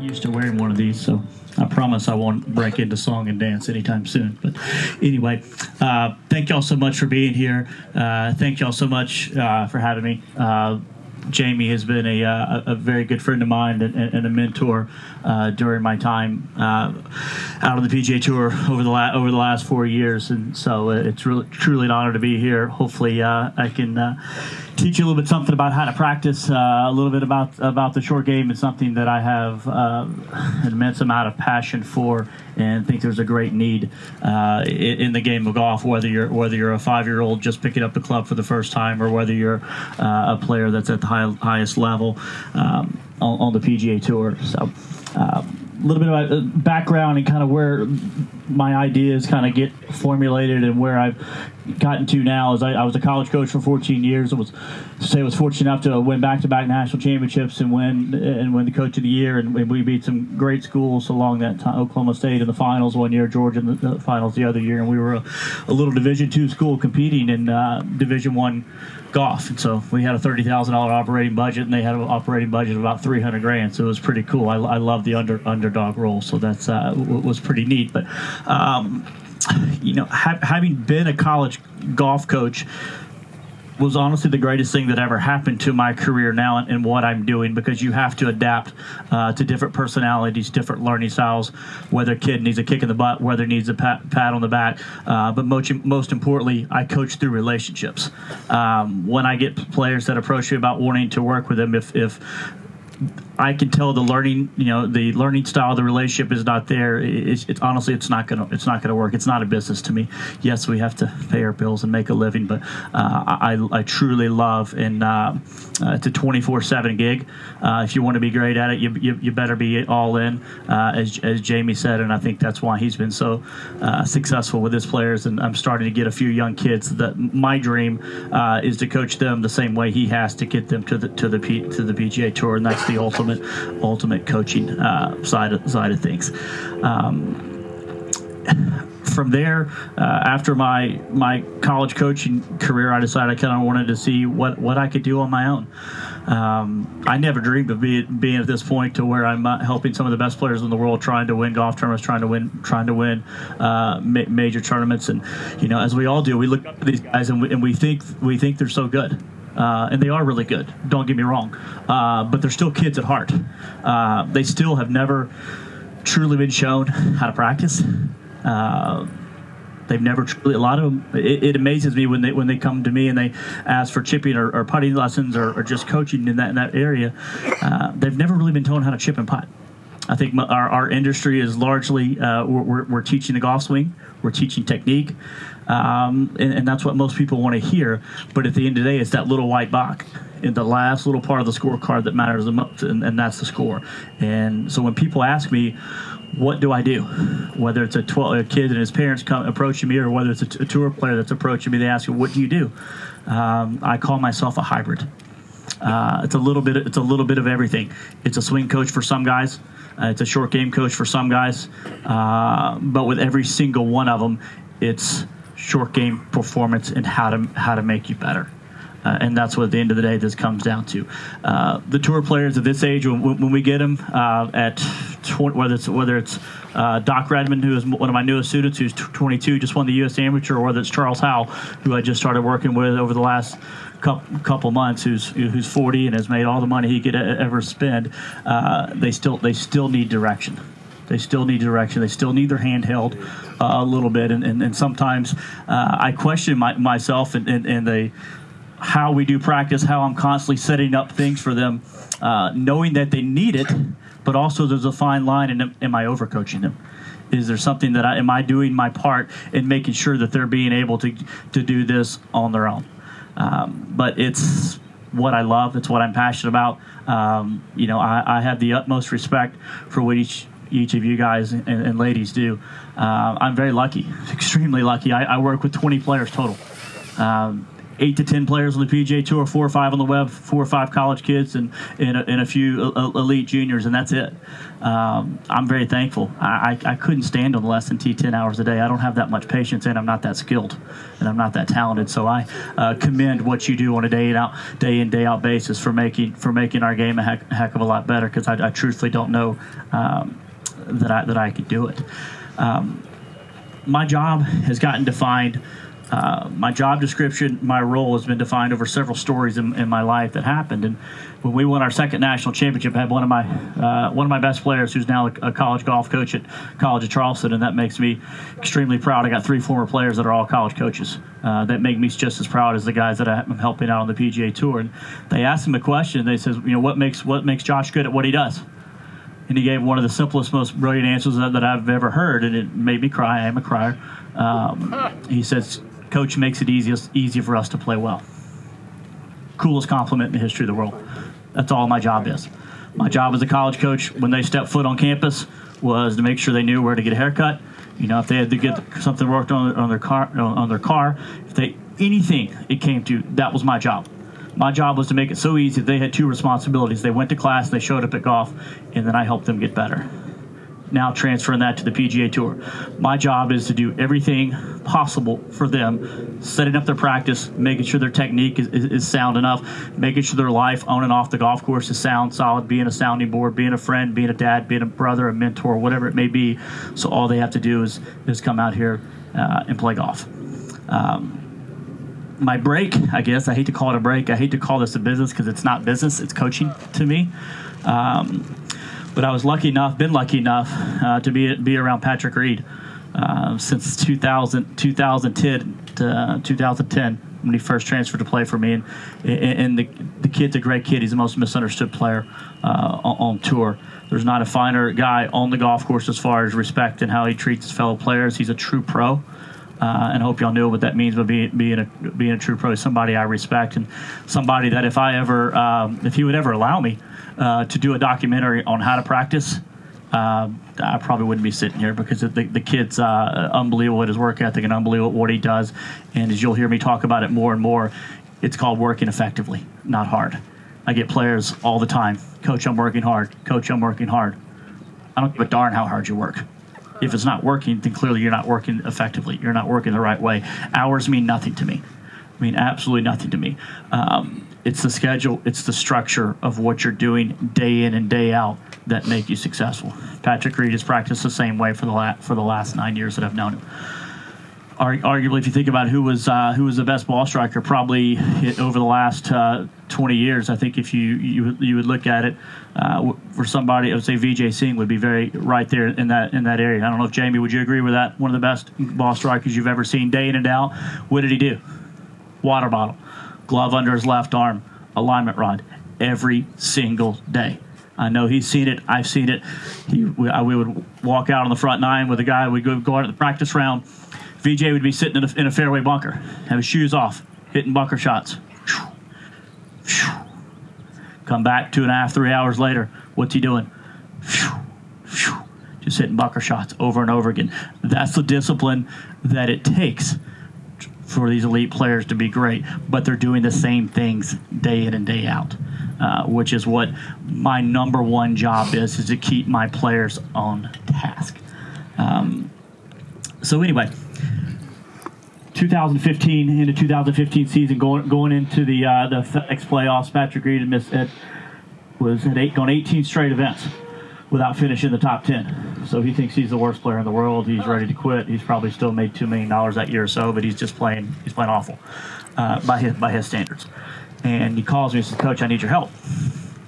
used to wearing one of these, so I promise I won't break into song and dance anytime soon. But anyway, thank y'all so much for being here. Thank y'all so much for having me. Jamie has been a very good friend of mine and a mentor during my time out on the PGA Tour over the last 4 years, and so it's truly an honor to be here. Hopefully, I can teach you a little bit something about how to practice, a little bit about the short game. It's something that I have an immense amount of passion for, and think there's a great need in the game of golf. Whether you're a 5-year-old just picking up the club for the first time, or whether you're a player that's at the highest level on the PGA Tour. So. A little bit about background and kind of where my ideas kind of get formulated and where I've gotten to now is I was a college coach for 14 years. I was fortunate enough to win back-to-back national championships and win the coach of the year, and we beat some great schools along that time. Oklahoma State in the finals one year, Georgia in the finals the other year, and we were a little Division II school competing in Division I golf. And so we had a $30,000 operating budget, and they had an operating budget of about $300,000. So it was pretty cool. I love the underdog role, so that's was pretty neat. But having been a college golf coach was honestly the greatest thing that ever happened to my career now and what I'm doing, because you have to adapt to different personalities, different learning styles, whether a kid needs a kick in the butt, whether he needs a pat on the back. But most importantly, I coach through relationships. When I get players that approach me about wanting to work with them, if I can tell the learning style, the relationship is not there. It's honestly, it's not gonna work. It's not a business to me. Yes, we have to pay our bills and make a living, but I truly love, and it's a 24/7 gig. If you want to be great at it, you better be all in, as Jamie said, and I think that's why he's been so successful with his players. And I'm starting to get a few young kids that my dream is to coach them the same way he has to get them to the PGA Tour, and that's the ultimate coaching side of things. From there, after my college coaching career, I decided I kind of wanted to see what I could do on my own. I never dreamed of being at this point to where I'm helping some of the best players in the world, trying to win golf tournaments, trying to win major tournaments. And as we all do, we look up to these guys and we think they're so good. And they are really good, don't get me wrong, but they're still kids at heart. They still have never truly been shown how to practice. They've never truly, a lot of them, it amazes me when they come to me and they ask for chipping or putting lessons or just coaching in that area. They've never really been told how to chip and putt. I think our industry is largely we're teaching the golf swing, we're teaching technique, and that's what most people want to hear. But at the end of the day, it's that little white box in the last little part of the scorecard that matters the most, and that's the score. And so when people ask me, what do I do? Whether it's a kid and his parents come approaching me, or whether it's a tour player that's approaching me, they ask me, what do you do? I call myself a hybrid. It's a little bit of everything. It's a swing coach for some guys. It's a short game coach for some guys. But with every single one of them, it's short game performance and how to make you better. And that's what at the end of the day this comes down to. The tour players at this age, when we get them at 20, whether it's Doc Redmond, who is one of my newest students, who's 22, just won the U.S. Amateur, or whether it's Charles Howell, who I just started working with over the last couple months, who's 40 and has made all the money he could ever spend. They still need direction. They still need direction. They still need their hand held a little bit. And sometimes I question myself and how we do practice, how I'm constantly setting up things for them, knowing that they need it, but also there's a fine line in am I overcoaching them? Is there something that am I doing my part in making sure that they're being able to do this on their own? But it's what I love. It's what I'm passionate about. I have the utmost respect for what each of you guys and ladies do. I'm very lucky, extremely lucky. I work with 20 players total. 8 to 10 players on the PGA Tour, 4 or 5 on the web, 4 or 5 college kids, and a few elite juniors, and that's it. I'm very thankful. I couldn't stand on less than 10 hours a day. I don't have that much patience, and I'm not that skilled, and I'm not that talented. So I commend what you do on a day in day out basis for making our game a heck of a lot better, because I truthfully don't know that I could do it. My job has gotten defined. My job description, my role has been defined over several stories in my life that happened. And when we won our second national championship, I had one of my best players, who's now a college golf coach at College of Charleston, and that makes me extremely proud. I got 3 former players that are all college coaches. That make me just as proud as the guys that I'm helping out on the PGA Tour. And they asked him a question. They said, what makes Josh good at what he does? And he gave one of the simplest, most brilliant answers that I've ever heard, and it made me cry. I am a crier. He says, "Coach makes it easy for us to play well." Coolest compliment in the history of the world. That's all my job is. My job as a college coach, when they stepped foot on campus, was to make sure they knew where to get a haircut. If they had to get something worked on their car, if anything it came to, that was my job. My job was to make it so easy that they had 2 responsibilities. They went to class, they showed up at golf, and then I helped them get better. Now transferring that to the PGA Tour. My job is to do everything possible for them, setting up their practice, making sure their technique is sound enough, making sure their life on and off the golf course is sound, solid, being a sounding board, being a friend, being a dad, being a brother, a mentor, whatever it may be. So all they have to do is come out here and play golf. My break, I guess, I hate to call it a break. I hate to call this a business, because it's not business. It's coaching to me. But I was lucky enough to be around Patrick Reed since 2010 to 2010 when he first transferred to play for me. And the kid's a great kid. He's the most misunderstood player on tour. There's not a finer guy on the golf course as far as respect and how he treats his fellow players. He's a true pro. And I hope y'all know what that means by being a true pro. Somebody I respect, and somebody that if he would ever allow me to do a documentary on how to practice, I probably wouldn't be sitting here, because the kid's unbelievable at his work ethic and unbelievable at what he does. And as you'll hear me talk about it more and more, it's called working effectively, not hard. I get players all the time, "Coach, I'm working hard. Coach, I'm working hard." I don't give a darn how hard you work. If it's not working, then clearly you're not working effectively. You're not working the right way. Hours mean nothing to me. Absolutely nothing to me. It's the schedule, it's the structure of what you're doing day in and day out that make you successful. Patrick Reed has practiced the same way for the last 9 years that I've known him. Arguably, if you think about who was the best ball striker, probably over the last 20 years, I think if you would look at it for somebody, I would say VJ Singh would be very right there in that area. I don't know if Jamie, would you agree with that? One of the best ball strikers you've ever seen, day in and out. What did he do? Water bottle, glove under his left arm, alignment rod, every single day. I know he's seen it. I've seen it. We would walk out on the front 9 with a guy. We'd go out at the practice round. VJ would be sitting in a fairway bunker, have his shoes off, hitting bunker shots. Come back 2.5, 3 hours later. What's he doing? Just hitting bunker shots over and over again. That's the discipline that it takes for these elite players to be great, but they're doing the same things day in and day out, which is what my number one job is to keep my players on task. So anyway, 2015 into 2015 season, going into the FedEx playoffs, Patrick Reed was gone 18 straight events without finishing the top 10. So he thinks he's the worst player in the world. He's ready to quit. He's probably still made $2 million that year or so, but he's just playing awful by his standards. And he calls me and says, "Coach, I need your help."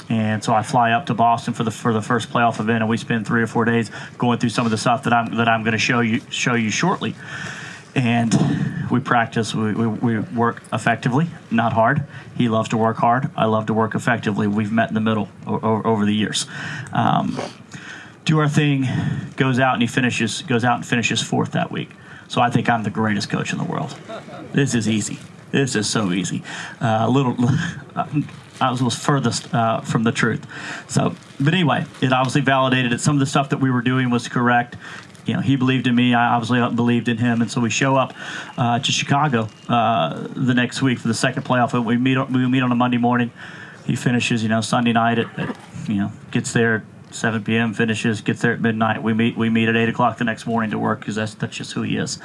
And so I fly up to Boston for the first playoff event, and we spend 3 or 4 days going through some of the stuff that I'm going to show you shortly. And we practice. We work effectively, not hard. He loves to work hard. I love to work effectively. We've met in the middle over the years. Do our thing. Goes out and finishes 4th that week. So I think I'm the greatest coach in the world. This is easy. This is so easy. I was furthest from the truth. So, but anyway, it obviously validated that some of the stuff that we were doing was correct. he believed in me. I obviously believed in him, and so we show up to Chicago the next week for the second playoff. We meet on a Monday morning. He finishes, Sunday night at gets there at 7 p.m. Finishes, gets there at midnight. We meet at 8 o'clock the next morning to work because that's just who he is.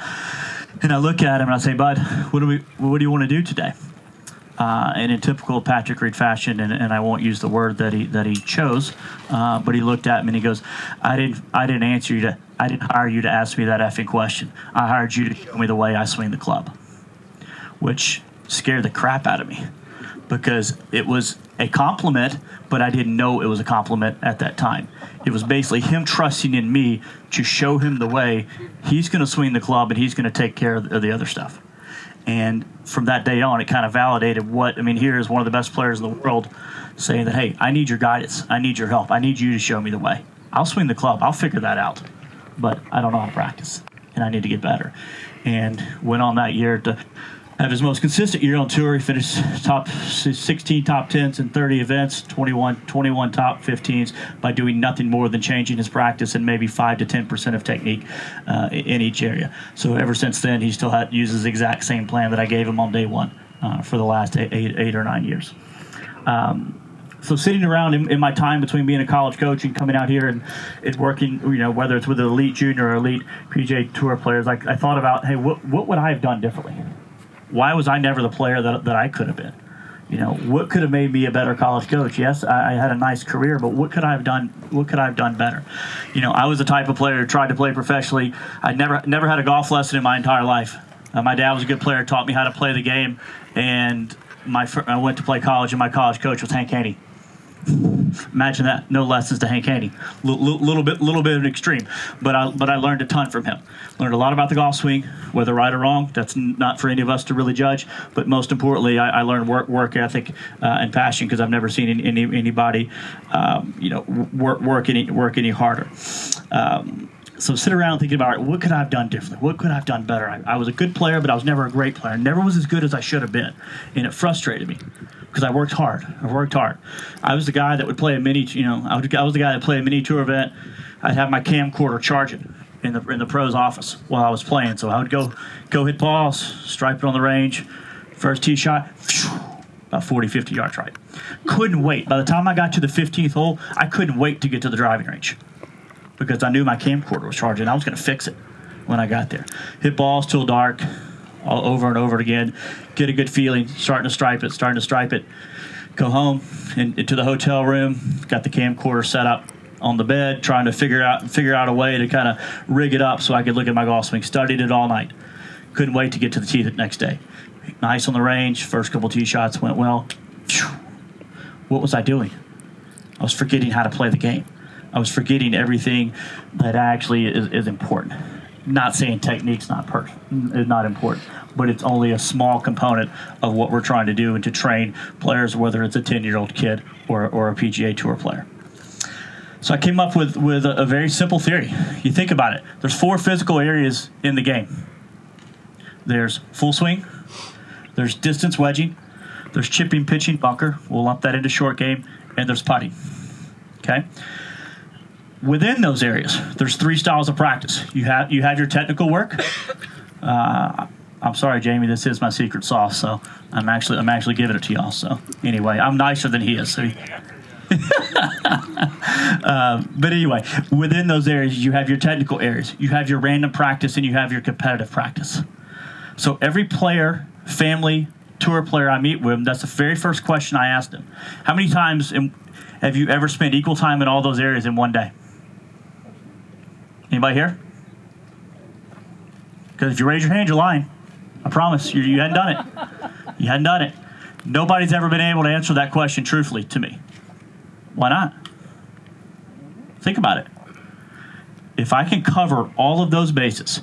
And I look at him and I say, Bud, what do you want to do today? And in typical Patrick Reed fashion, and I won't use the word that he chose, but he looked at me and he goes, I didn't hire you to ask me that effing question. I hired you to show me the way I swing the club, which scared the crap out of me because it was a compliment, but I didn't know it was a compliment at that time. It was basically him trusting in me to show him the way he's going to swing the club and he's going to take care of the other stuff. And from that day on, it kind of validated here is one of the best players in the world saying that, hey, I need your guidance. I need your help. I need you to show me the way. I'll swing the club. I'll figure that out. But I don't know how to practice, and I need to get better. And went on that year to have his most consistent year on tour. He finished 16 top 10s in 30 events, 21 top 15s by doing nothing more than changing his practice and maybe 5 to 10% of technique in each area. So ever since then, he still uses the exact same plan that I gave him on day one for the last eight or 9 years. So sitting around in my time between being a college coach and coming out here and working, whether it's with the elite junior or elite PGA Tour players, I thought about, hey, what would I have done differently? Why was I never the player that I could have been? What could have made me a better college coach? Yes, I had a nice career, but what could I have done? What could I have done better? I was the type of player who tried to play professionally. I never had a golf lesson in my entire life. My dad was a good player, taught me how to play the game, and I went to play college, and my college coach was Hank Haney. Imagine that, no lessons to Hank Haney. Little bit of an extreme, but I learned a ton from him. Learned a lot about the golf swing, whether right or wrong. That's not for any of us to really judge. But most importantly, I learned work ethic and passion because I've never seen anybody, work any harder. So sit around thinking about, what could I have done differently? What could I have done better? I was a good player, but I was never a great player. Never was as good as I should have been, and it frustrated me. Because I worked hard. I was the guy that would play a mini. I was the guy that played a mini tour event. I'd have my camcorder charging in the pro's office while I was playing. So I would go hit balls, stripe it on the range. First tee shot, about 40, 50 yards right. Couldn't wait. By the time I got to the 15th hole, I couldn't wait to get to the driving range because I knew my camcorder was charging. I was going to fix it when I got there. Hit balls till dark. All over and over again, get a good feeling, starting to stripe it, go home and into the hotel room, got the camcorder set up on the bed, trying to figure out a way to kind of rig it up so I could look at my golf swing. Studied it all night. Couldn't wait to get to the tee the next day. Nice on the range, first couple tee shots went well. What was I doing? I was forgetting how to play the game. I was forgetting everything that actually is important. Not saying technique's not important, but it's only a small component of what we're trying to do and to train players, whether it's a 10-year-old kid or a PGA Tour player. So I came up with a very simple theory. You think about it. There's 4 physical areas in the game. There's full swing. There's distance wedging. There's chipping, pitching, bunker. We'll lump that into short game. And there's putting. Okay? Within those areas, there's 3 styles of practice. You have your technical work. I'm sorry, Jamie, this is my secret sauce, so I'm actually giving it to y'all. So anyway, I'm nicer than he is. So but anyway, within those areas, you have your technical areas. You have your random practice, and you have your competitive practice. So every player, family, tour player I meet with, that's the very first question I ask them. How many times have you ever spent equal time in all those areas in one day? Anybody here? Because if you raise your hand, you're lying. I promise you hadn't done it. You hadn't done it. Nobody's ever been able to answer that question truthfully to me. Why not? Think about it. If I can cover all of those bases,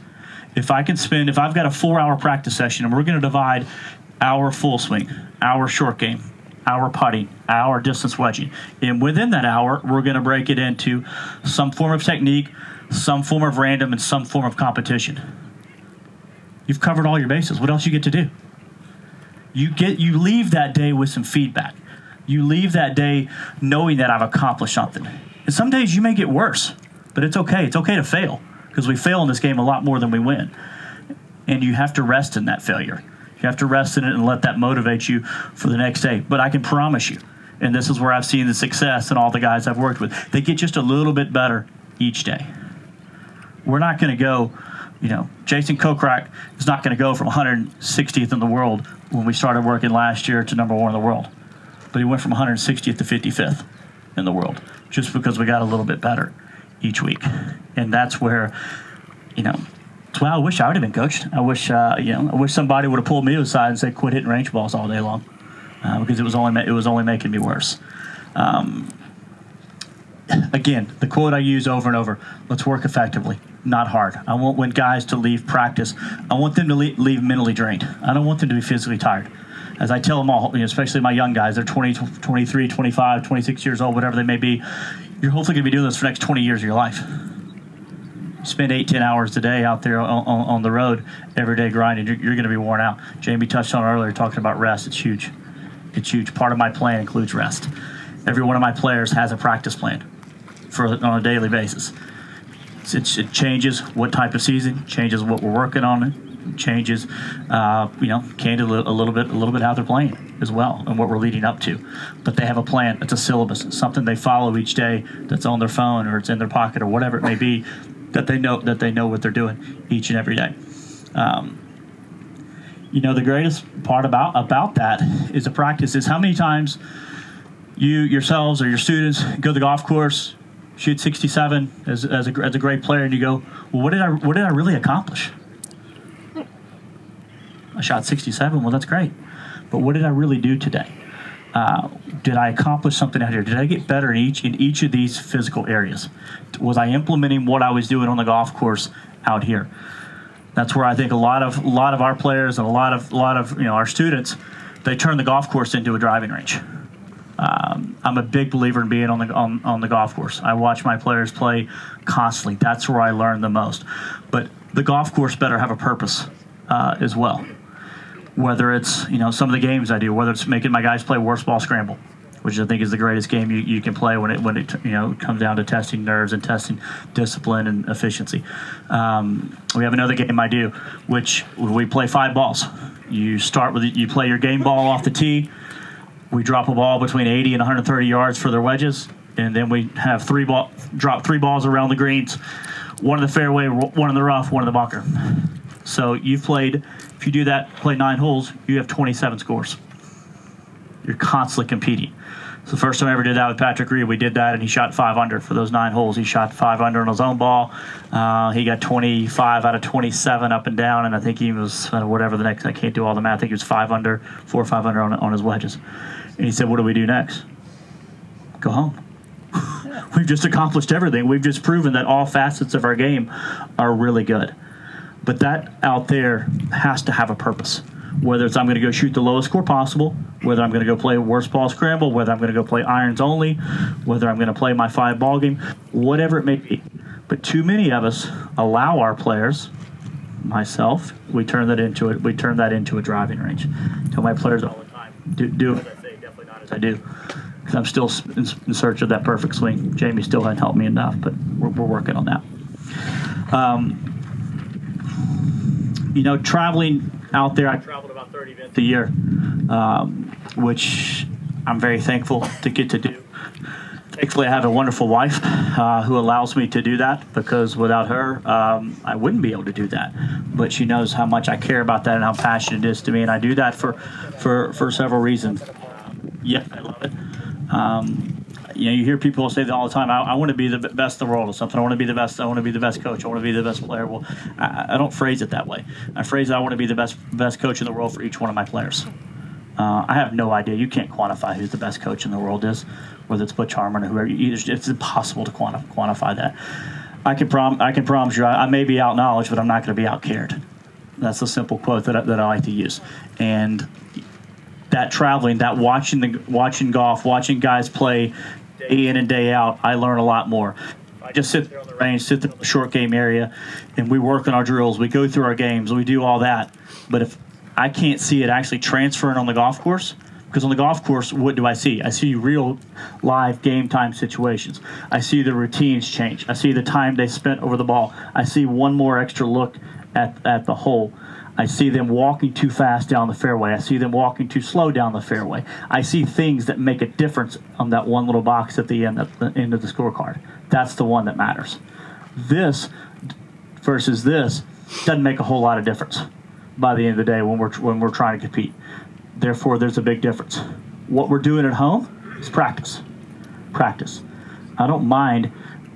if I've got a 4-hour practice session and we're going to divide our full swing, our short game, our putting, our distance wedging, and within that hour, we're going to break it into some form of technique, some form of random, and some form of competition. You've covered all your bases. What else you get to do? You leave that day with some feedback. You leave that day knowing that I've accomplished something. And some days you may get worse, but it's okay. It's okay to fail. because we fail in this game a lot more than we win. And you have to rest in that failure. You have to rest in it and let that motivate you for the next day. But I can promise you, and this is where I've seen the success in all the guys I've worked with, they get just a little bit better each day. We're not going to go, Jason Kokrak is not going to go from 160th in the world when we started working last year to number 1 in the world. But he went from 160th to 55th in the world just because we got a little bit better each week. And that's where, that's why I wish I would have been coached. I wish somebody would have pulled me aside and said, quit hitting range balls all day long, because it was only making me worse. Again, the quote I use over and over: let's work effectively, not hard. I want when guys to leave practice, I want them to leave mentally drained. I don't want them to be physically tired. As I tell them all, especially my young guys, they're 20, 23, 25, 26 years old, whatever they may be, you're hopefully going to be doing this for the next 20 years of your life. Spend 8-10 hours a day out there on the road every day grinding. You're going to be worn out. Jamie touched on it earlier, talking about rest. It's huge. It's huge. Part of my plan includes rest. Every one of my players has a practice plan on a daily basis. It changes what type of season, changes what we're working on, changes, candidly a little bit how they're playing as well and what we're leading up to. But they have a plan. It's a syllabus. It's something they follow each day that's on their phone or it's in their pocket or whatever it may be, that they know what they're doing each and every day. The greatest part about that is the practice is how many times you yourselves or your students go to the golf course, shoot 67 as a great player, and you go, well, what did I really accomplish? I shot 67. Well, that's great, but what did I really do today? Did I accomplish something out here? Did I get better in each of these physical areas? Was I implementing what I was doing on the golf course out here? That's where I think a lot of our players and a lot of our students, they turn the golf course into a driving range. I'm a big believer in being on the golf course. I watch my players play constantly. That's where I learn the most. But the golf course better have a purpose as well. Whether it's some of the games I do, whether it's making my guys play worst ball scramble, which I think is the greatest game you can play when it comes down to testing nerves and testing discipline and efficiency. We have another game I do, which we play 5 balls. You play your game ball off the tee. We drop a ball between 80 and 130 yards for their wedges, and then we have drop 3 balls around the greens, 1 in the fairway, 1 in the rough, 1 in the bunker. So if you do that, play 9 holes, you have 27 scores. You're constantly competing. So the first time I ever did that with Patrick Reed, we did that, and he shot 5 under for those 9 holes. He shot 5 under on his own ball. He got 25 out of 27 up and down, and I think he was whatever the next. I can't do all the math. I think he was 4 or 5 under on his wedges. And he said, "What do we do next?" Go home. We've just accomplished everything. We've just proven that all facets of our game are really good. But that out there has to have a purpose. Whether it's I'm going to go shoot the lowest score possible, whether I'm going to go play worst ball scramble, whether I'm going to go play irons only, whether I'm going to play my 5 ball game, whatever it may be. But too many of us allow our players, myself, we turn that into a driving range. I tell my players all the time, do as I say, definitely not as I do. Because I'm still in search of that perfect swing. Jamie still hadn't helped me enough, but we're working on that. Traveling out there, I traveled about 30 events a year, which I'm very thankful to get to do. Thankfully, I have a wonderful wife who allows me to do that, because without her, I wouldn't be able to do that. But she knows how much I care about that and how passionate it is to me, and I do that for several reasons. Yeah, I love it. You hear people say that all the time. I want to be the best in the world or something. I want to be the best. I want to be the best coach. I want to be the best player. Well, I don't phrase it that way. I phrase it, I want to be the best coach in the world for each one of my players. I have no idea. You can't quantify who the best coach in the world is, whether it's Butch Harmon or whoever. It's impossible to quantify that. I can promise you, I may be out knowledge, but I'm not going to be out cared. That's a simple quote that I like to use. And that traveling, that watching golf, watching guys play day in and day out, I learn a lot more. I just sit there on the range, sit there in the short game area, and we work on our drills. We go through our games. We do all that. But if I can't see it actually transferring on the golf course, Because on the golf course, what do I see? I see real live game time situations. I see the routines change. I see the time they spent over the ball. I see one more extra look at the hole. I see them walking too fast down the fairway. I see them walking too slow down the fairway. I see things that make a difference on that one little box at the end of the scorecard. That's the one that matters. This versus this doesn't make a whole lot of difference by the end of the day when we're trying to compete. Therefore, there's a big difference. What we're doing at home is practice. Practice. I don't mind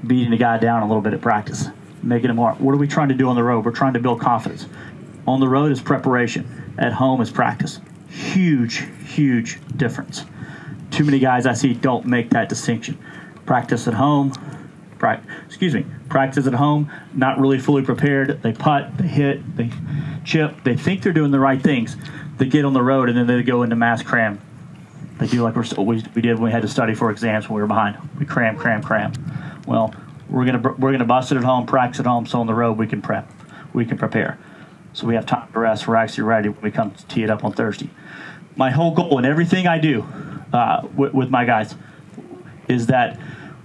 beating a guy down a little bit at practice, making him hard. What are we trying to do on the road? We're trying to build confidence. On the road is preparation. At home is practice. Huge, huge difference. Too many guys I see don't make that distinction. Practice at home, practice at home, not really fully prepared. They putt, they hit, they chip. They think they're doing the right things. They get on the road and then they go into mass cram. They do like we did when we had to study for exams when we were behind. We cram. Well, we're gonna bust it at home, practice at home, so on the road we can prep, we can prepare. So we have time to rest. We're actually ready when we come to tee it up on Thursday. My whole goal in everything I do with my guys is that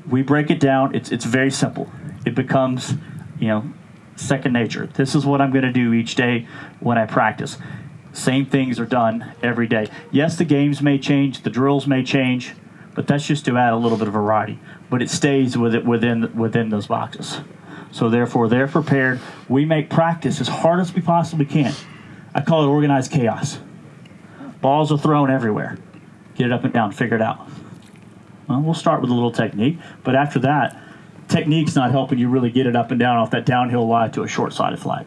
we break it down. It's very simple. It becomes, second nature. This is what I'm going to do each day when I practice. Same things are done every day. Yes, the games may change, the drills may change, but that's just to add a little bit of variety. But it stays within those boxes. So therefore, they're prepared. We make practice as hard as we possibly can. I call it organized chaos. Balls are thrown everywhere. Get it up and down, figure it out. Well, we'll start with a little technique, but after that, technique's not helping you really get it up and down off that downhill lie to a short-sided flag.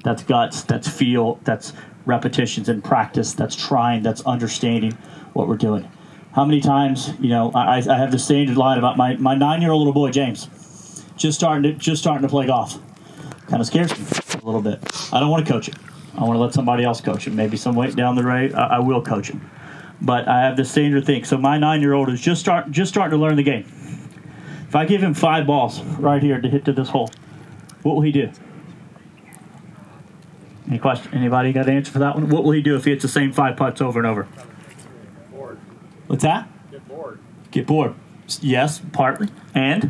That's guts, that's feel, that's repetitions in practice, that's trying, that's understanding what we're doing. How many times, I have the standard line about my 9-year-old little boy, James, just starting to play golf. Kind of scares me a little bit. I don't want to coach him. I want to let somebody else coach him. Maybe some way down the road, I will coach him. But I have this standard thing. So my 9-year-old is just starting to learn the game. If I give him 5 balls right here to hit to this hole, what will he do? Any question? Anybody got an answer for that one? What will he do if he hits the same 5 putts over and over? Get bored. What's that? Get bored. Get bored. Yes, partly. And?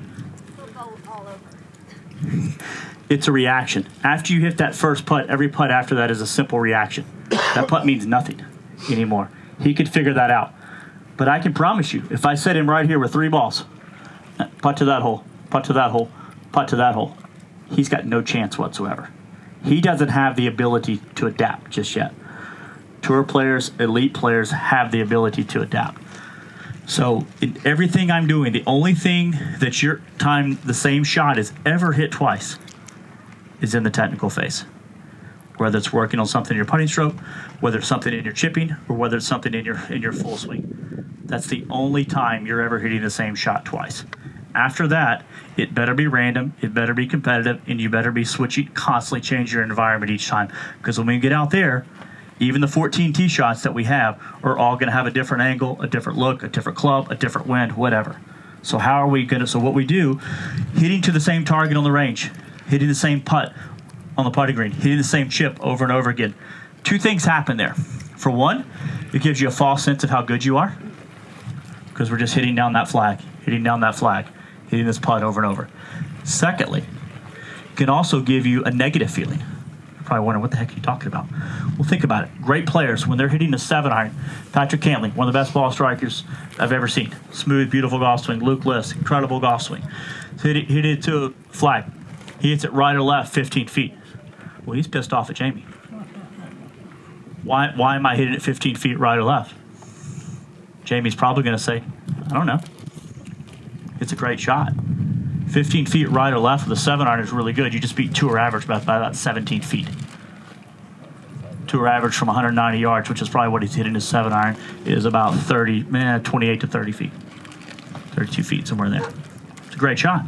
He'll go all over. It's a reaction. After you hit that first putt, every putt after that is a simple reaction. That putt means nothing anymore. He could figure that out. But I can promise you, if I set him right here with 3 balls, putt to that hole, putt to that hole, putt to that hole, he's got no chance whatsoever. He doesn't have the ability to adapt just yet. Tour players, elite players have the ability to adapt. So in everything I'm doing, the only thing that your time the same shot is ever hit twice is in the technical phase. Whether it's working on something in your putting stroke, whether it's something in your chipping, or whether it's something in your full swing. That's the only time you're ever hitting the same shot twice. After that, it better be random, it better be competitive, and you better be switching, constantly change your environment each time. Because when we get out there, even the 14 tee shots that we have are all going to have a different angle, a different look, a different club, a different wind, whatever. So how are we going to, so what we do, hitting to the same target on the range, hitting the same putt on the putting green, hitting the same chip over and over again. 2 things happen there. For one, it gives you a false sense of how good you are, because we're just hitting down that flag, hitting this putt over and over. Secondly, it can also give you a negative feeling. You're probably wondering, what the heck are you talking about? Well, think about it. Great players, when they're hitting a 7-iron, Patrick Cantley, one of the best ball strikers I've ever seen. Smooth, beautiful golf swing. Luke List, incredible golf swing. So hit it to a flag. He hits it right or left, 15 feet. Well, he's pissed off at Jamie. Why am I hitting it 15 feet right or left? Jamie's probably going to say, I don't know. It's a great shot. 15 feet right or left with a 7-iron is really good. You just beat tour average by about 17 feet. Tour average from 190 yards, which is probably what he's hitting his 7-iron, is about 28 to 30 feet. 32 feet, somewhere in there. It's a great shot.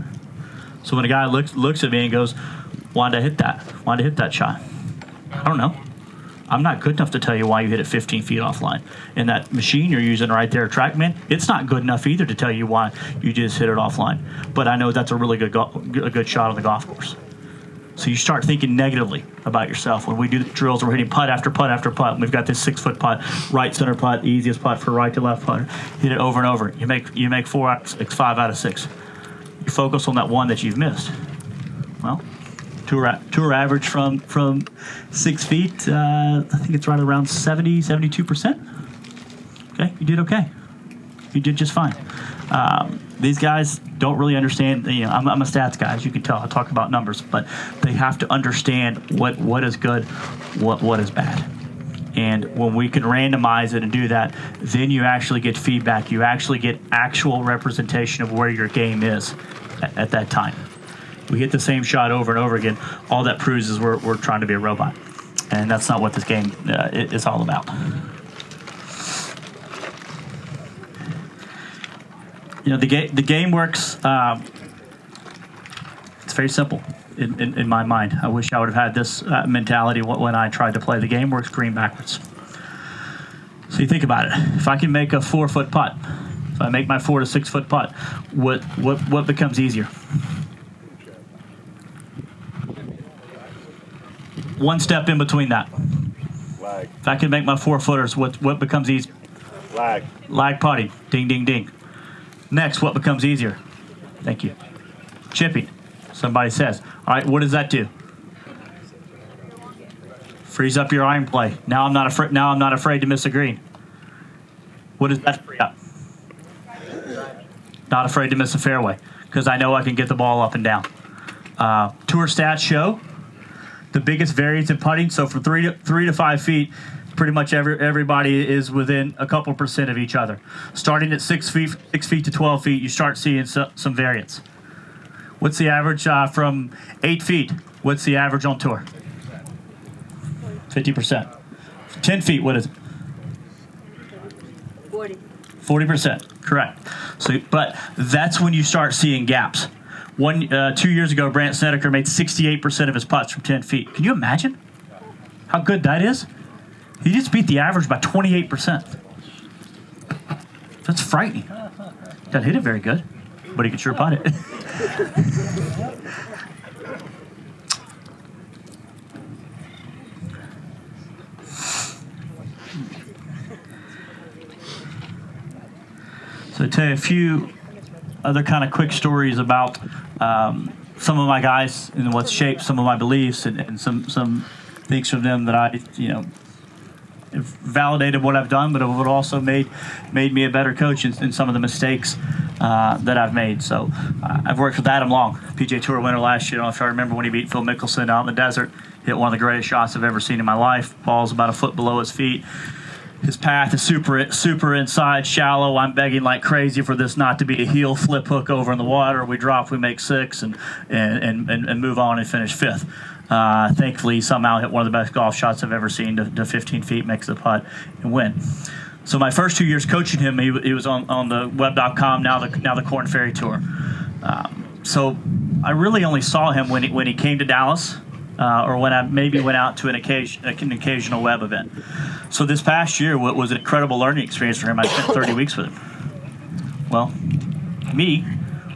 So when a guy looks at me and goes, why did I hit that? Why did I hit that shot? I don't know. I'm not good enough to tell you why you hit it 15 feet offline. And that machine you're using right there, TrackMan, it's not good enough either to tell you why you just hit it offline. But I know that's a really good shot on the golf course. So you start thinking negatively about yourself. When we do the drills, we're hitting putt after putt after putt. We've got this 6-foot putt, right center putt, the easiest putt for right to left putt. Hit it over and over. You make 4 out of 6, 5 out of 6. You focus on that one that you've missed. Well, tour average from 6 feet, I think it's right around 72%. Okay, you did okay. You did just fine. These guys don't really understand. I'm a stats guy, as you can tell. I talk about numbers, but they have to understand what is good, what is bad. And when we can randomize it and do that, then you actually get feedback. You actually get actual representation of where your game is at that time. We hit the same shot over and over again. All that proves is we're trying to be a robot, and that's not what this game is all about. The game works. It's very simple in my mind. I wish I would have had this mentality when I tried to play. The game works green backwards. So you think about it. If I can make a 4-foot putt, if I make my 4 to 6 foot putt, what becomes easier? One step in between that. Lag. If I can make my 4-footers, what becomes easier? Lag. Lag putting. Ding, ding, ding. Next, what becomes easier? Thank you. Chipping. Somebody says. All right, what does that do? Frees up your iron play. Now I'm not afraid to miss a green. What does that free up? Not afraid to miss a fairway because I know I can get the ball up and down. Tour stats show the biggest variance in putting. So from 3 to 5 feet, pretty much everybody is within a couple percent of each other. Starting at 6 feet to 12 feet, you start seeing some variance. What's the average from 8 feet? What's the average on tour? 50%. 10 feet, what is it? 40%, correct. So, but that's when you start seeing gaps. 2 years ago, Brant Snedeker made 68% of his putts from 10 feet. Can you imagine how good that is? He just beat the average by 28%. That's frightening. Doesn't hit it very good, but he can sure putt it. So to tell you a few other kind of quick stories about some of my guys and what's shaped some of my beliefs and some things from them that I, have validated what I've done, but it would also made me a better coach in some of the mistakes that I've made. So I've worked with Adam Long, PGA Tour winner last year. I don't know if I remember when he beat Phil Mickelson out in the desert. Hit one of the greatest shots I've ever seen in my life. Ball's about a foot below his feet. His path is super inside, shallow. I'm begging like crazy for this not to be a heel flip hook over in the water. We drop, we make 6, and move on and finish 5th. Thankfully, he somehow hit one of the best golf shots I've ever seen to 15 feet, makes the putt, and win. So my first 2 years coaching him, he was on the web.com, now the Corn Ferry Tour. So I really only saw him when he came to Dallas, or when I maybe went out to an occasional web event. So this past year was an incredible learning experience for him. I spent 30 weeks with him. Well, me,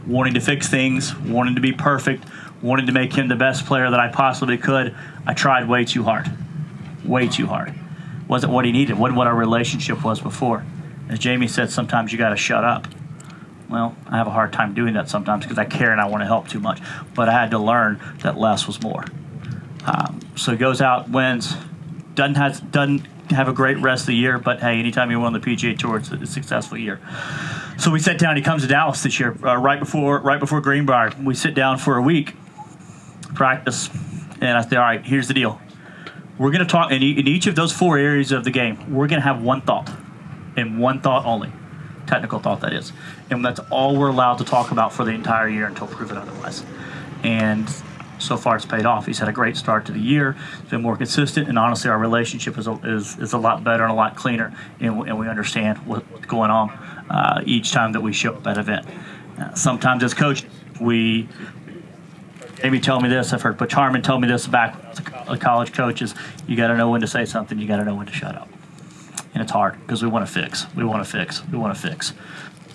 wanting to fix things, wanting to be perfect, wanting to make him the best player that I possibly could, I tried way too hard. Way too hard. Wasn't what he needed. Wasn't what our relationship was before. As Jamie said, sometimes you got to shut up. Well, I have a hard time doing that sometimes because I care and I want to help too much. But I had to learn that less was more. So he goes out, wins, doesn't have a great rest of the year, but hey, anytime you win the PGA Tour, it's a successful year. So we sat down. He comes to Dallas this year, right before Greenbrier. We sit down for a week, practice, and I said, all right, here's the deal. We're going to talk in each of those 4 areas of the game. We're going to have one thought, and one thought only, technical thought that is, and that's all we're allowed to talk about for the entire year until proven otherwise. And so far, it's paid off. He's had a great start to the year. He's been more consistent, and honestly, our relationship is a lot better and a lot cleaner, and we understand what's going on each time that we show up at an event. Sometimes as coach, Amy told me this. I've heard Butch Harmon tell me this back as college coaches. You got to know when to say something. You got to know when to shut up. And it's hard because we want to fix. We want to fix. We want to fix.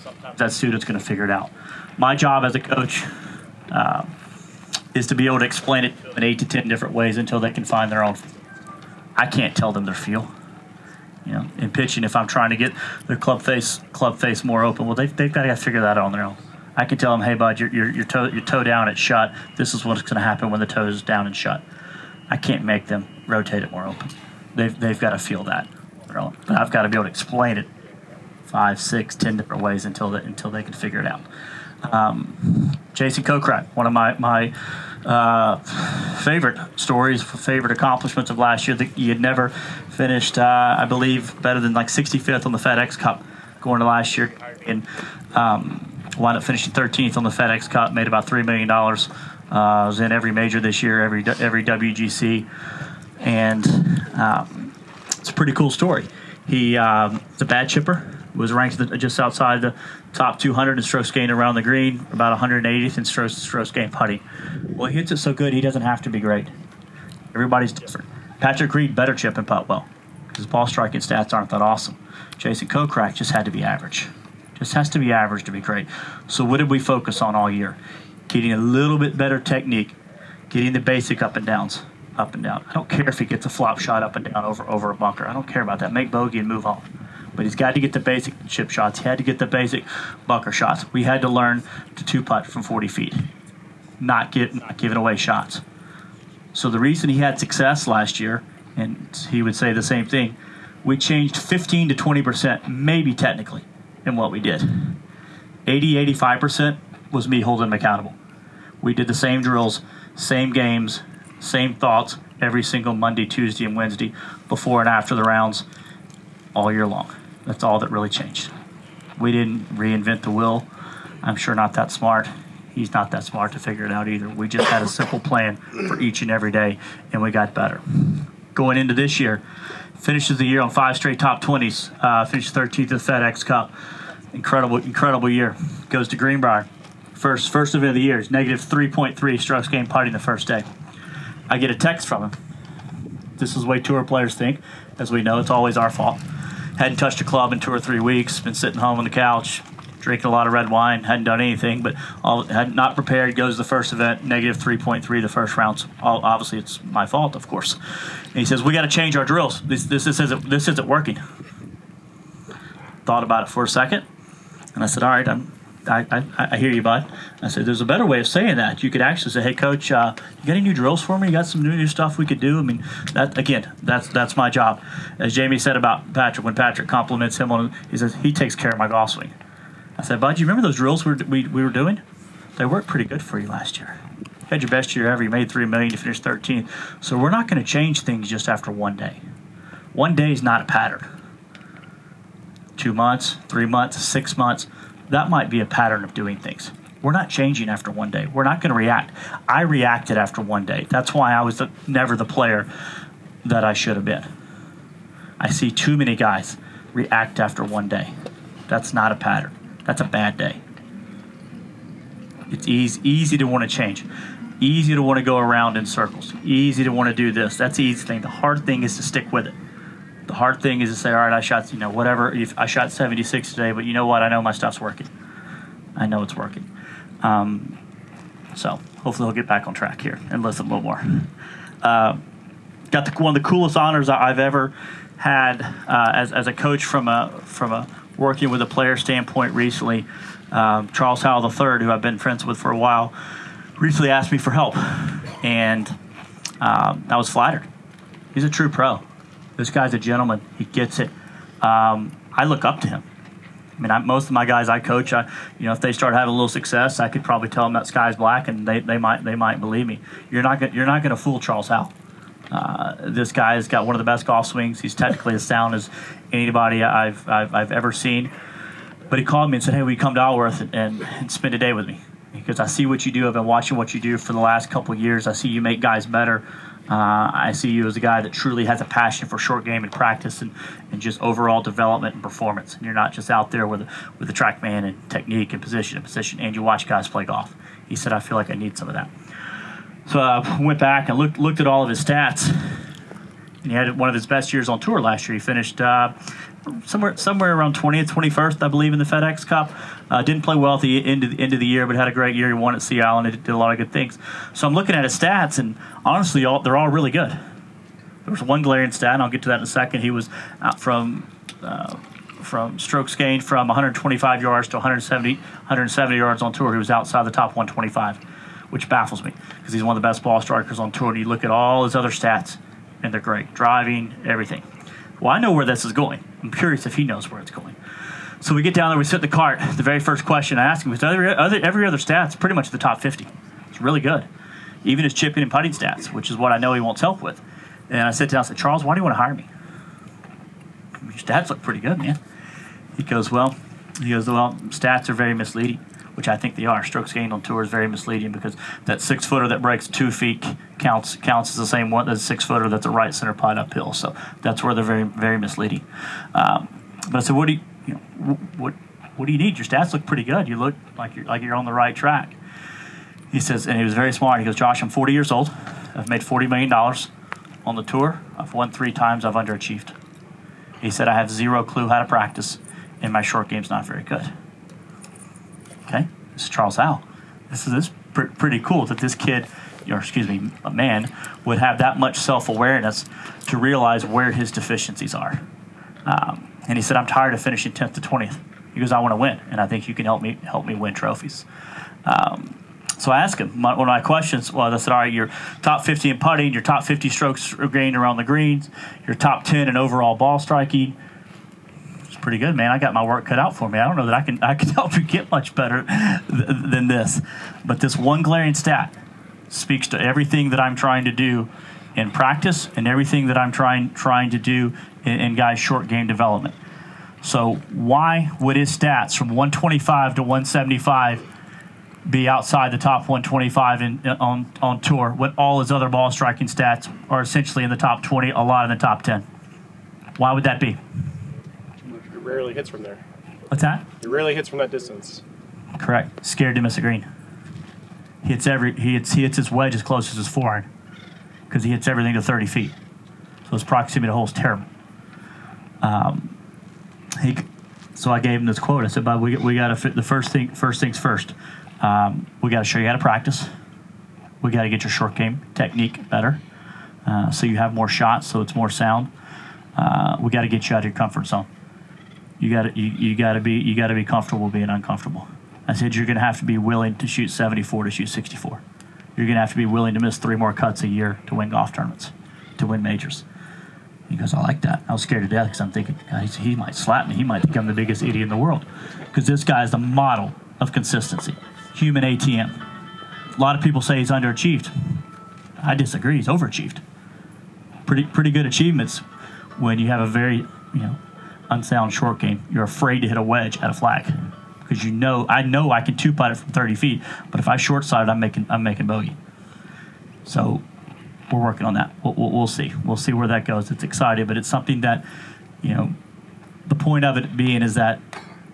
Sometimes that student's going to figure it out. My job as a coach, is to be able to explain it in 8 to 10 different ways until they can find their own. I can't tell them their feel. In pitching, if I'm trying to get their club face more open, well, they've got to figure that out on their own. I can tell them, hey, bud, your toe down at shut. This is what's going to happen when the toe is down and shut. I can't make them rotate it more open. They've got to feel that. But I've got to be able to explain it 5, 6, 10 different ways until they can figure it out. Jason Kokrak, one of my favorite stories, favorite accomplishments of last year. That he had never finished, I believe, better than like 65th on the FedEx Cup going to last year, and wound up finishing 13th on the FedEx Cup. Made about $3 million. Was in every major this year, every WGC, and it's a pretty cool story. He's a bad chipper. Was ranked just outside the top 200 in strokes gained around the green, about 180th in strokes gained putting. Well, he hits it so good, he doesn't have to be great. Everybody's different. Patrick Reed, better chip and putt well. His ball striking stats aren't that awesome. Jason Kokrak just had to be average. Just has to be average to be great. So what did we focus on all year? Getting a little bit better technique, getting the basic up and downs, up and down. I don't care if he gets a flop shot up and down over a bunker. I don't care about that. Make bogey and move on. But he's got to get the basic chip shots. He had to get the basic bunker shots. We had to learn to two-putt from 40 feet, not giving away shots. So the reason he had success last year, and he would say the same thing, we changed 15 to 20%, maybe technically, in what we did. 80, 85% was me holding him accountable. We did the same drills, same games, same thoughts every single Monday, Tuesday, and Wednesday before and after the rounds all year long. That's all that really changed. We didn't reinvent the wheel. I'm sure not that smart. He's not that smart to figure it out either. We just had a simple plan for each and every day, and we got better. Going into this year, finishes the year on 5 straight top 20s, finished 13th at the FedEx Cup. Incredible year. Goes to Greenbrier. First event of the year is negative 3.3 strokes gained putting the first day. I get a text from him. This is the way tour players think. As we know, it's always our fault. Hadn't touched a club in 2 or 3 weeks. Been sitting home on the couch, drinking a lot of red wine. Hadn't done anything, but had not prepared. Goes to the first event, negative 3.3 the first round. So obviously, it's my fault, of course. And he says, we got to change our drills. This isn't working. Thought about it for a second, and I said, all right, I hear you, bud. I said, there's a better way of saying that. You could actually say, hey, coach, you got any new drills for me? You got some new stuff we could do? I mean, that's my job. As Jamie said about Patrick, when Patrick compliments him on, he says, he takes care of my golf swing. I said, bud, you remember those drills we were doing? They worked pretty good for you last year. You had your best year ever. You made $3 million. You finished 13th. So we're not going to change things just after one day. One day is not a pattern. 2 months, 3 months, 6 months. That might be a pattern of doing things. We're not changing after one day. We're not going to react. I reacted after one day. That's why I was never the player that I should have been. I see too many guys react after one day. That's not a pattern. That's a bad day. It's easy to want to change. Easy to want to go around in circles. Easy to want to do this. That's the easy thing. The hard thing is to stick with it. The hard thing is to say, all right, I shot, whatever. If I shot 76 today, but you know what? I know my stuff's working. I know it's working. So hopefully he'll get back on track here and listen a little more. Got one of the coolest honors I've ever had as a coach from a working with a player standpoint recently. Charles Howell III, who I've been friends with for a while, recently asked me for help, and I was flattered. He's a true pro. This guy's a gentleman. He gets it. I look up to him. I mean, most of my guys I coach, if they start having a little success, I could probably tell them that sky's black, and they might believe me. You're not going to fool Charles Howell. This guy's got one of the best golf swings. He's technically as sound as anybody I've ever seen. But he called me and said, "Hey, will you come to Alworth and spend a day with me? Because I see what you do. I've been watching what you do for the last couple of years. I see you make guys better. I see you as a guy that truly has a passion for short game and practice and just overall development and performance. And you're not just out there with the TrackMan and technique and position, and you watch guys play golf." He said, "I feel like I need some of that." So I went back and looked at all of his stats. And he had one of his best years on tour last year. He finished somewhere around 20th, 21st, I believe, in the FedEx Cup. Didn't play well at the end of the year, but had a great year. He won at Sea Island and did a lot of good things. So I'm looking at his stats, and honestly, they're all really good. There was one glaring stat, and I'll get to that in a second. He was out from strokes gained from 125 yards to 170 yards on tour. He was outside the top 125, which baffles me because he's one of the best ball strikers on tour. And you look at all his other stats, and they're great. Driving, everything. Well, I know where this is going. I'm curious if he knows where it's going. So we get down there, we sit in the cart. The very first question I ask him was every other stat's pretty much the top 50. It's really good. Even his chipping and putting stats, which is what I know he wants help with. And I sit down and said, Charles, why do you want to hire me? Your stats look pretty good, man. He goes, well, stats are very misleading, which I think they are. Strokes gained on tour is very misleading because that 6-footer that breaks 2 feet counts as the same one as a 6-footer that's a right center putt uphill. So that's where they're very, very misleading. But I said, what do you need? Your stats look pretty good. You look like you're on the right track. He says, and he was very smart. He goes, Josh, I'm 40 years old. I've made $40 million on the tour. I've won 3 times. I've underachieved. He said, I have zero clue how to practice, and my short game's not very good. Okay, this is Charles Howell. This is pretty cool that this kid, a man, would have that much self-awareness to realize where his deficiencies are. And he said, I'm tired of finishing 10th to 20th. He goes, I want to win, and I think you can help me win trophies. So I asked him, one of my questions was, I said, all right, you're top 50 in putting, your top 50 strokes gained around the greens, your top 10 in overall ball striking. It's pretty good, man. I got my work cut out for me. I don't know that I can help you get much better than this. But this one glaring stat speaks to everything that I'm trying to do in practice and everything that I'm trying to do in guys' short game development. So why would his stats from 125 to 175 be outside the top 125 on tour when all his other ball striking stats are essentially in the top 20, a lot in the top 10? Why would that be? He rarely hits from there. What's that? He rarely hits from that distance. Correct. Scared to miss a green. He hits his wedge as close as his forehand because he hits everything to 30 feet. So his proximity to hole is terrible. So I gave him this quote. I said, "Bob, we got to fit the first things first. We got to show you how to practice. We got to get your short game technique better, so you have more shots, so it's more sound. We got to get you out of your comfort zone. You got to be comfortable being uncomfortable." I said, "You're going to have to be willing to shoot 74 to shoot 64. You're going to have to be willing to miss 3 more cuts a year to win golf tournaments, to win majors." He goes, "I like that." I was scared to death because I'm thinking, God, he might slap me. He might think I'm the biggest idiot in the world because this guy is the model of consistency. Human ATM. A lot of people say he's underachieved. I disagree. He's overachieved. Pretty good achievements when you have a very unsound short game. You're afraid to hit a wedge at a flag because I know I can 2-putt it from 30 feet, but if I short side it, I'm making bogey. So we're working on that. We'll see. We'll see where that goes. It's exciting, but it's something that the point of it being is that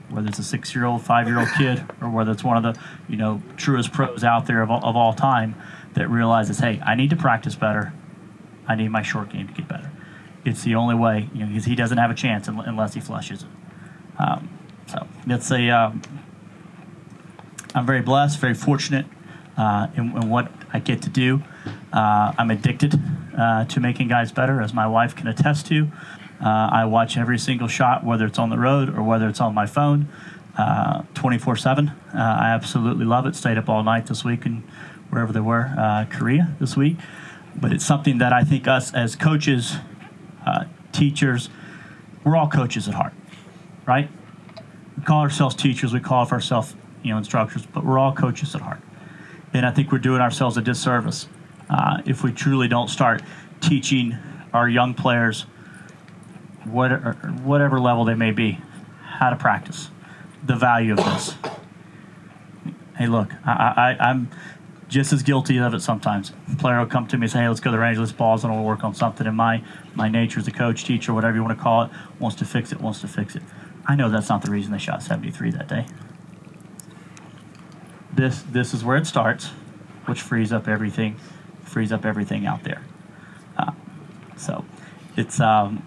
whether it's a 6-year-old, 5-year-old kid, or whether it's one of the truest pros out there of all time that realizes, hey, I need to practice better. I need my short game to get better. It's the only way, because he doesn't have a chance unless he flushes it. So that's I'm very blessed, very fortunate in what I get to do. I'm addicted to making guys better, as my wife can attest to. I watch every single shot, whether it's on the road or whether it's on my phone, 24/7. I absolutely love it. Stayed up all night this week and wherever they were, Korea this week. But it's something that I think us as coaches, teachers, we're all coaches at heart, right? We call ourselves teachers, we call ourselves instructors, but we're all coaches at heart. And I think we're doing ourselves a disservice if we truly don't start teaching our young players, whatever level they may be, how to practice, the value of this. Hey, look, I'm just as guilty of it sometimes. A player will come to me and say, hey, let's go to the range, let's balls, and we'll work on something. And my nature as a coach, teacher, whatever you want to call it, wants to fix it. I know that's not the reason they shot 73 that day. This is where it starts, which frees up everything out there. it's I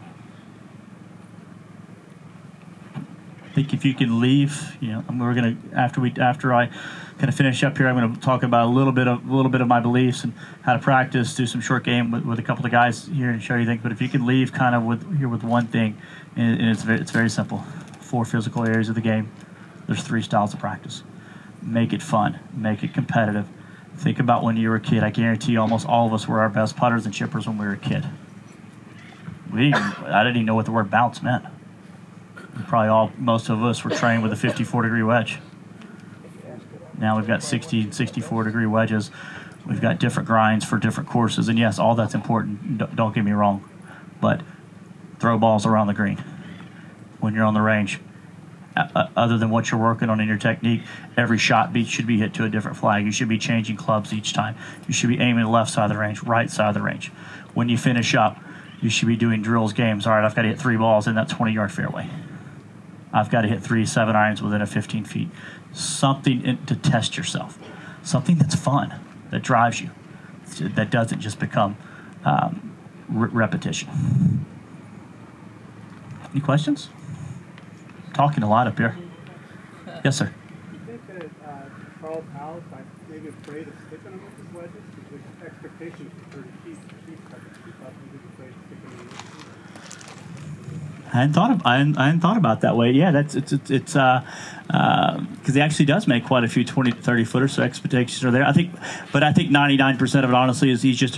think if you can leave, we're gonna after I kind of finish up here, I'm going to talk about a little bit of my beliefs and how to practice, do some short game with a couple of guys here and show you things. But if you can leave kind of with one thing, and it's very simple: 4 physical areas of the game. There's 3 styles of practice. Make it fun, make it competitive. Think about when you were a kid. I guarantee you, almost all of us were our best putters and chippers when we were a kid. I didn't even know what the word bounce meant. Most of us were trained with a 54-degree wedge. Now we've got 60 and 64-degree wedges. We've got different grinds for different courses. And yes, all that's important. Don't get me wrong. But throw balls around the green when you're on the range. Other than what you're working on in your technique, every shot should be hit to a different flag. You should be changing clubs each time. You should be aiming the left side of the range, right side of the range. When you finish up, you should be doing drills, games. All right, I've got to hit 3 balls in that 20-yard fairway. I've got to hit 3 7-irons within a 15 feet. Something to test yourself. Something that's fun, that drives you, that doesn't just become repetition. Any questions? Talking a lot up here. Yes, sir. Do you think that Charles Howell is maybe afraid of sticking him with his wedges? Because there's expectations for the keep up, and he's afraid of sticking him with his wedges. I hadn't thought about that way. Yeah, it's because he actually does make quite a few 20 to 30 footers, so expectations are there. I think 99% of it honestly is he's just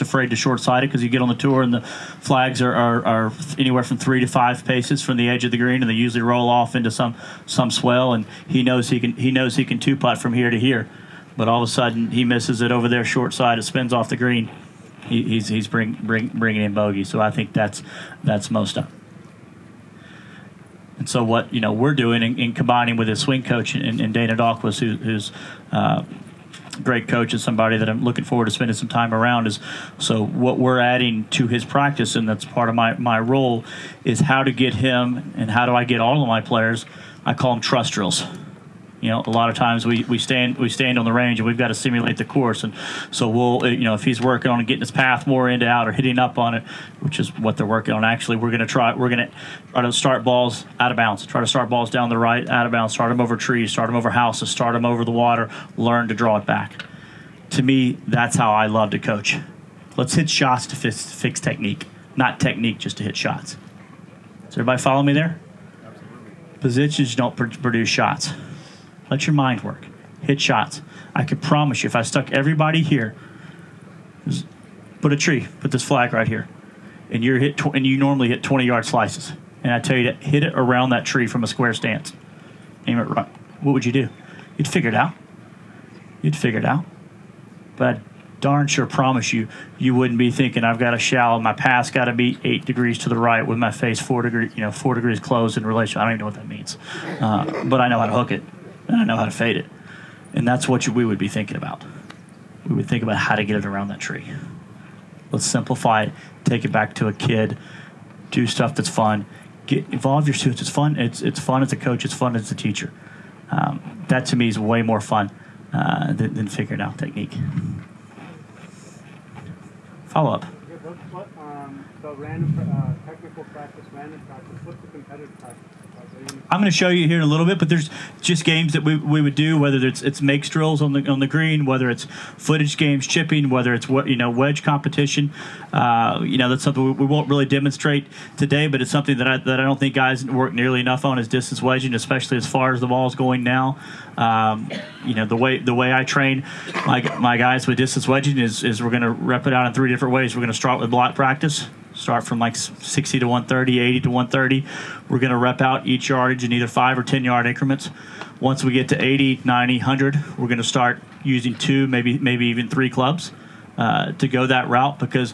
afraid to short side it, because you get on the tour and the flags are anywhere from 3 to 5 paces from the edge of the green, and they usually roll off into some swell, and he knows he can 2-putt from here to here, but all of a sudden he misses it over there short side. It spins off the green. He's bringing in bogey. So I think that's most of it. And so what we're doing in combining with his swing coach and Dana Dahlquist, who's great coach and somebody that I'm looking forward to spending some time around, is so what we're adding to his practice, and that's part of my role, is how to get him, and how do I get all of my players. I call them trust drills. A lot of times we stand on the range and we've got to simulate the course, and so we'll if he's working on getting his path more into out or hitting up on it, which is what they're working on. Actually, we're going to try to start balls out of bounds, try to start balls down the right out of bounds, start them over trees, start them over houses, start them over the water, learn to draw it back. To me, that's how I love to coach. Let's hit shots to fix technique, not technique just to hit shots. Does everybody follow me there? Absolutely. Positions don't produce shots. Let your mind work. Hit shots. I can promise you, if I stuck everybody here, put this flag right here, and you normally hit 20-yard slices, and I tell you to hit it around that tree from a square stance, aim it right. What would you do? You'd figure it out. But I darn sure promise you wouldn't be thinking, I've got a shallow, my path's got to be 8 degrees to the right with my face 4 degrees closed in relation. I don't even know what that means, but I know how to hook it. And I know how to fade it. And that's what we would be thinking about. We would think about how to get it around that tree. Let's simplify it, take it back to a kid, do stuff that's fun, involve your students. It's fun. It's fun as a coach. It's fun as a teacher. That to me is way more fun than figuring out technique. Follow up. So technical practice, random practice, what's the competitive practice? I'm going to show you here in a little bit, but there's just games that we would do, whether it's makes drills on the green, whether it's footage games, chipping, whether it's wedge competition. That's something we won't really demonstrate today, but it's something that I don't think guys work nearly enough on, is distance wedging, especially as far as the ball's going now. The way I train my guys with distance wedging is we're going to rep it out in 3 different ways. We're going to start with block practice. Start from like 60 to 130, 80 to 130. We're going to rep out each yardage in either 5 or 10 yard increments. Once we get to 80, 90, 100, we're going to start using 2, maybe even 3 clubs to go that route, because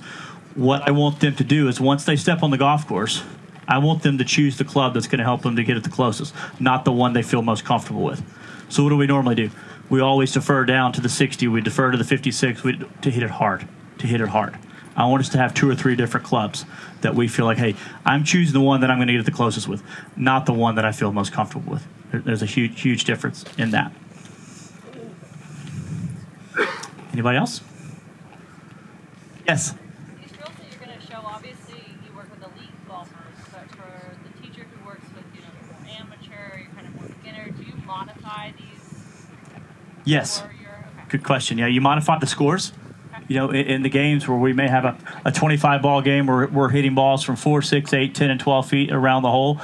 what I want them to do is once they step on the golf course, I want them to choose the club that's going to help them to get it the closest, not the one they feel most comfortable with. So what do we normally do? We always defer down to the 60. We defer to the 56 to hit it hard. I want us to have 2 or 3 different clubs that we feel like, hey, I'm choosing the one that I'm going to get it the closest with, not the one that I feel most comfortable with. There's a huge difference in that. Anybody else? Yes. These drills that you're going to show, obviously you work modify these? Yes. For your, okay. Good question. Yeah, you modify the scores. You know, in the games where we may have a 25 ball game where we're hitting balls from 4, 6, 8, 10, and 12 feet around the hole,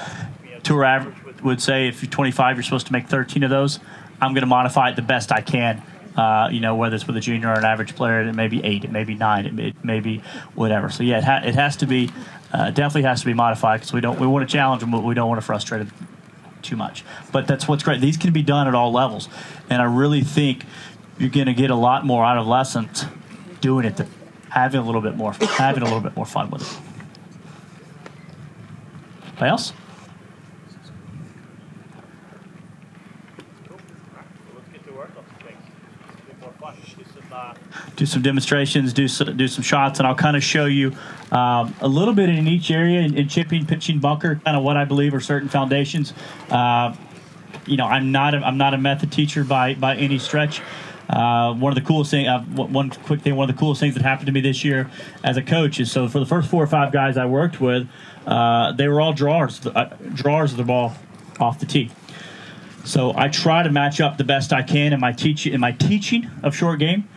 tour average would say if you're 25, you're supposed to make 13 of those. I'm going to modify it the best I can. You know, whether it's with a junior or an average player, it may be 8, it may be 9, it may be whatever. So yeah, it has to be definitely has to be modified because we want to challenge them, but we don't want to frustrate them too much. But that's what's great. These can be done at all levels, and I really think you're going to get a lot more out of lessons doing it, having a little bit more fun with it. Anybody else? Let's get to work on some things. Get more fun. Do some demonstrations, do some shots, and I'll kind of show you a little bit in each area in chipping, pitching, bunker, kind of what I believe are certain foundations. You know, I'm not a method teacher by any stretch. One of the coolest things that happened to me this year as a coach is, so for the first 4 or 5 guys I worked with, they were all drawers of the ball off the tee. So I try to match up the best I can in my teaching of short game,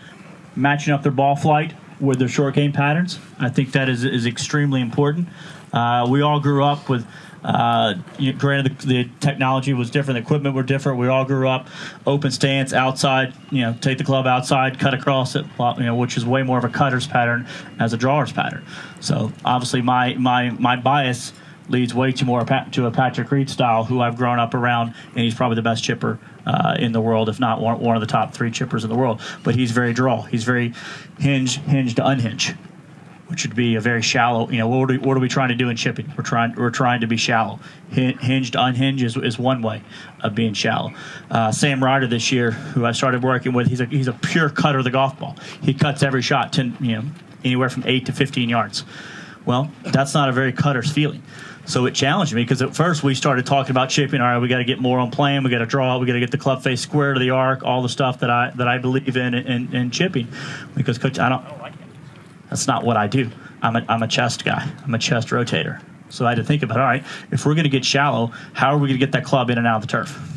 matching up their ball flight with their short game patterns. I think that is extremely important. We all grew up with. Granted, the technology was different, the equipment were different. We all grew up open stance, outside. You know, take the club outside, cut across it. You know, which is way more of a cutter's pattern as a drawer's pattern. So obviously, my bias leads way too more to a Patrick Reed style, who I've grown up around, and he's probably the best chipper in the world, if not one of the top 3 chippers in the world. But he's very draw. He's very hinge to unhinge, which would be a very shallow. You know, what are we trying to do in chipping? We're trying to be shallow. Hinge to unhinge is one way of being shallow. Sam Ryder this year, who I started working with, he's a pure cutter of the golf ball. He cuts every shot anywhere from 8 to 15 yards. Well, that's not a very cutter's feeling. So it challenged me because at first we started talking about chipping. All right, we got to get more on plane. We got to draw. We got to get the club face square to the arc. All the stuff that I believe in chipping, because coach, I don't like it. That's not what I do. I'm a chest guy. I'm a chest rotator. So I had to think about, all right, if we're going to get shallow, how are we going to get that club in and out of the turf?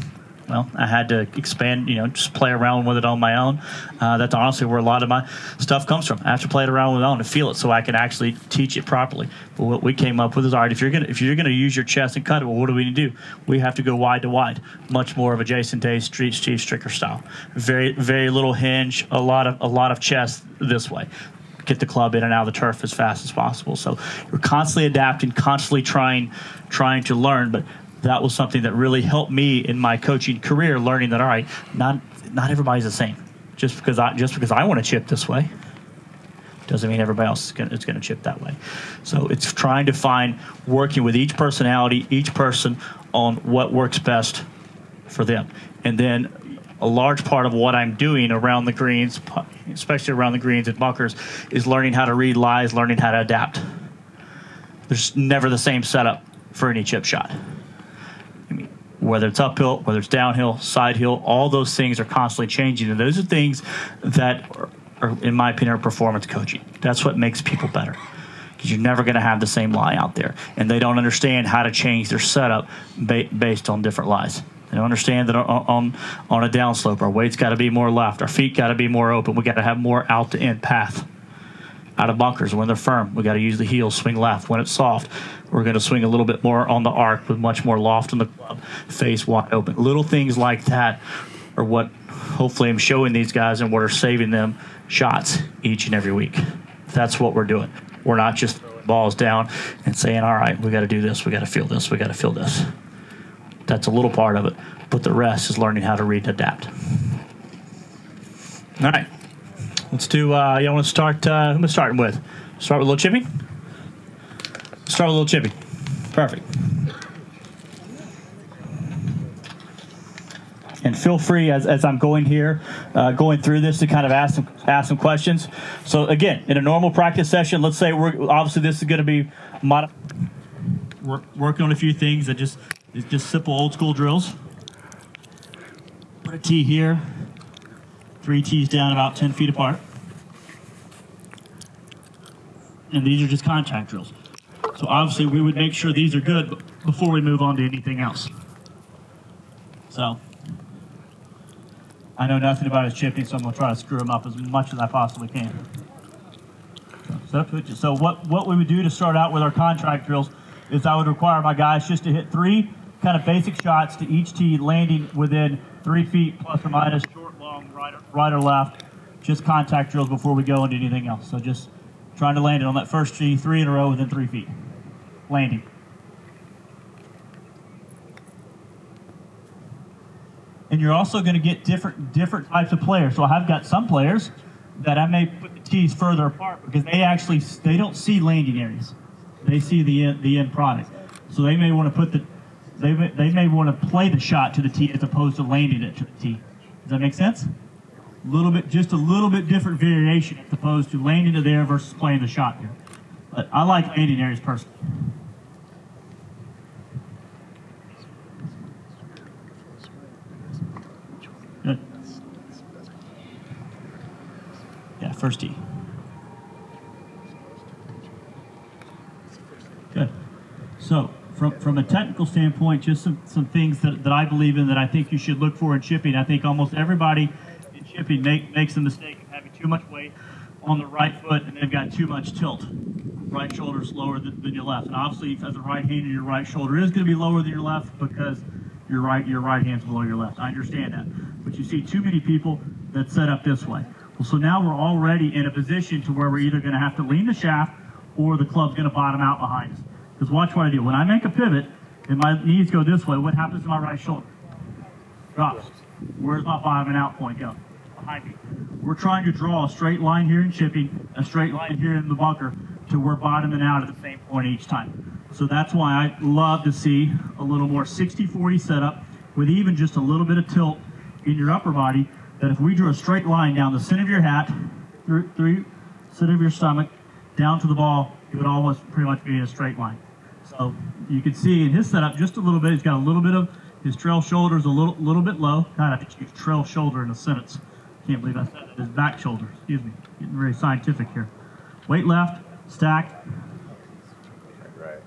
Well, I had to expand, just play around with it on my own. That's honestly where a lot of my stuff comes from. I have to play it around with it on to feel it so I can actually teach it properly. But what we came up with is, all right, if you're gonna use your chest and cut it, well, what do we need to do? We have to go wide to wide, much more of a Jason Day, Steve Stricker style. Very, very little hinge, a lot of chest this way. Get the club in and out of the turf as fast as possible. So we're constantly adapting, constantly trying to learn, but that was something that really helped me in my coaching career, learning that, all right, not everybody's the same. Just because I want to chip this way doesn't mean everybody else is going to chip that way. So it's trying to find, working with each personality, each person on what works best for them. And then a large part of what I'm doing around the greens, especially around the greens and bunkers, is learning how to read lies, learning how to adapt. There's never the same setup for any chip shot. Whether it's uphill, whether it's downhill, side hill, all those things are constantly changing. And those are things that are, in my opinion, are performance coaching. That's what makes people better. Because you're never going to have the same lie out there. And they don't understand how to change their setup based on different lies. They don't understand that on a downslope, our weight's got to be more left. Our feet got to be more open. We got to have more out-to-in path. Out of bunkers, when they're firm, we got to use the heels, swing left. When it's soft, we're going to swing a little bit more on the arc with much more loft in the club, face wide open. Little things like that are what hopefully I'm showing these guys and what are saving them shots each and every week. That's what we're doing. We're not just throwing balls down and saying, all right, we got to do this, we got to feel this, we got to feel this. That's a little part of it, but the rest is learning how to read and adapt. All right. Let's do, you want to start, who am I starting with? Start with a little chipping? Start with a little chipping. Perfect. And feel free, as I'm going here, going through this, to kind of ask some questions. So again, in a normal practice session, let's say obviously this is going to be working on a few things that just simple old school drills. Put a tee here. 3 tees down about 10 feet apart. And these are just contact drills. So obviously we would make sure these are good before we move on to anything else. So I know nothing about his chipping, so I'm going to try to screw him up as much as I possibly can. So what we would do to start out with our contract drills is I would require my guys just to hit 3 kind of basic shots to each tee, landing within 3 feet plus or minus, short, long, right or left, just contact drills before we go into anything else. So just trying to land it on that first tee, 3 in a row within 3 feet. Landing. And you're also going to get different types of players. So I've got some players that I may put the tees further apart because they don't see landing areas. They see the end product. So they may want to they may want to play the shot to the tee as opposed to landing it to the tee. Does that make sense? Just a little bit different variation as opposed to landing it there versus playing the shot there. But I like landing areas personally. Good. Yeah, first tee. Good. So, from a technical standpoint, just some things that I believe in that I think you should look for in chipping. I think almost everybody in chipping makes the mistake of having too much weight on the right foot and they've got too much tilt. Right shoulder's lower than your left. And obviously, as a right-hander, your right shoulder is going to be lower than your left because your right hand's below your left. I understand that. But you see too many people that set up this way. Well, so now we're already in a position to where we're either going to have to lean the shaft or the club's going to bottom out behind us. Because watch what I do. When I make a pivot and my knees go this way, what happens to my right shoulder? Drops. Where's my bottoming out point go? Behind me. We're trying to draw a straight line here in chipping, a straight line here in the bunker, to we're bottoming out at the same point each time. So that's why I love to see a little more 60-40 setup with even just a little bit of tilt in your upper body, that if we drew a straight line down the center of your hat, through center of your stomach, down to the ball, it would almost pretty much be a straight line. So you can see in his setup just a little bit, he's got a little bit of his trail shoulders a little bit low. God, I think you use trail shoulder in a sentence. Can't believe I said that. His back shoulder, excuse me. Getting very scientific here. Weight left, stack. Right.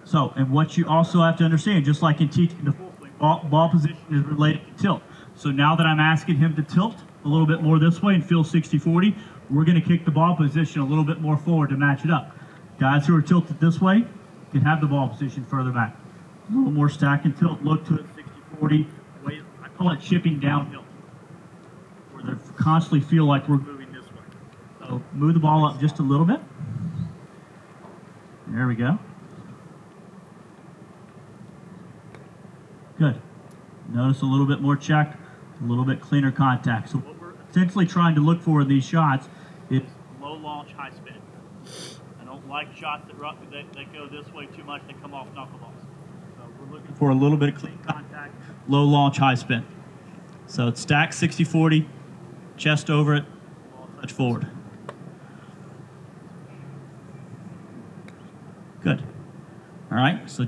So, and what you also have to understand, just like in teaching the full swing, ball position is related to tilt. So now that I'm asking him to tilt a little bit more this way and feel 60-40, we're going to kick the ball position a little bit more forward to match it up. Guys who are tilted this way can have the ball position further back. A little more stack and tilt, look to it, 60-40. I call it chipping downhill, where they constantly feel like we're moving this way. So move the ball up just a little bit. There we go. Good. Notice a little bit more check, a little bit cleaner contact. So what we're essentially trying to look for in these shots is low launch, high spin. I don't like shots that go this way too much, they come off knuckleballs. So we're looking for a little bit of clean contact, low launch, high spin. So it's stack 60-40, chest over it, ball touch forward. Good. All right, so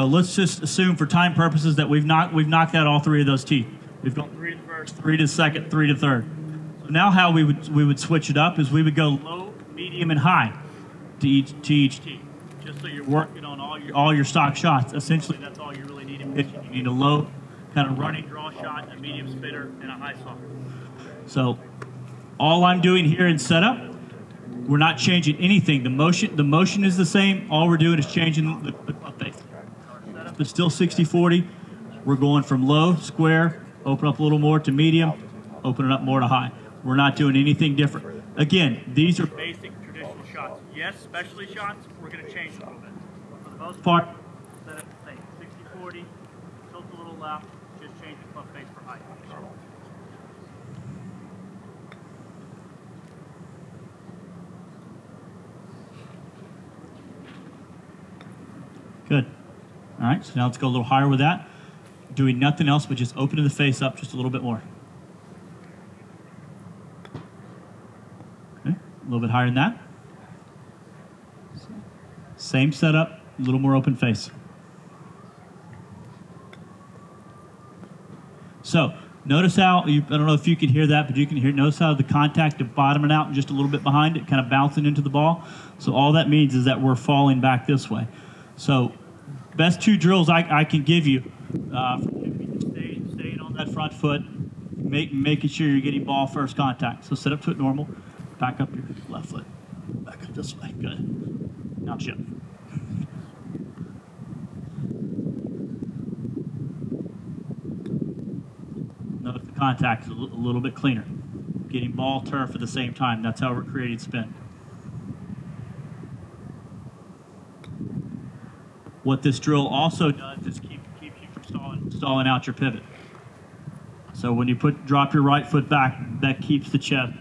let's just assume for time purposes that we've knocked out all 3 of those teeth. We've got 3 to the first, 3 to the second, 3 to the third. So now how we would switch it up is we would go low, medium, and high to each tee. Just so you're working on all your stock shots. Essentially, that's all you really need in pitching. You need a low kind of running draw shot, a medium spinner, and a high softer. So all I'm doing here in setup, we're not changing anything. The motion is the same. All we're doing is changing the club face. Our setup is still 60-40. We're going from low, square, open up a little more to medium, open it up more to high. We're not doing anything different. Again, these are basic traditional shots. Yes, specialty shots, we're going to change a little bit. For the most part, set up the same. 60-40, tilt a little left, just change the club face for height. Good. All right, so now let's go a little higher with that. Doing nothing else but just opening the face up just a little bit more. Okay, a little bit higher than that. Same setup, a little more open face. So notice how, I don't know if you can hear that, but you can hear, notice how the contact of bottoming out and just a little bit behind it, kind of bouncing into the ball. So all that means is that we're falling back this way. So best 2 drills I can give you for front foot, making sure you're getting ball first contact. So sit up to it normal, back up your left foot, back up this way. Good. Now chip. Notice the contact is a little bit cleaner. Getting ball turf at the same time. That's how we're creating spin. What this drill also does is keeps you from stalling out your pivot. So when you drop your right foot back, that keeps the chest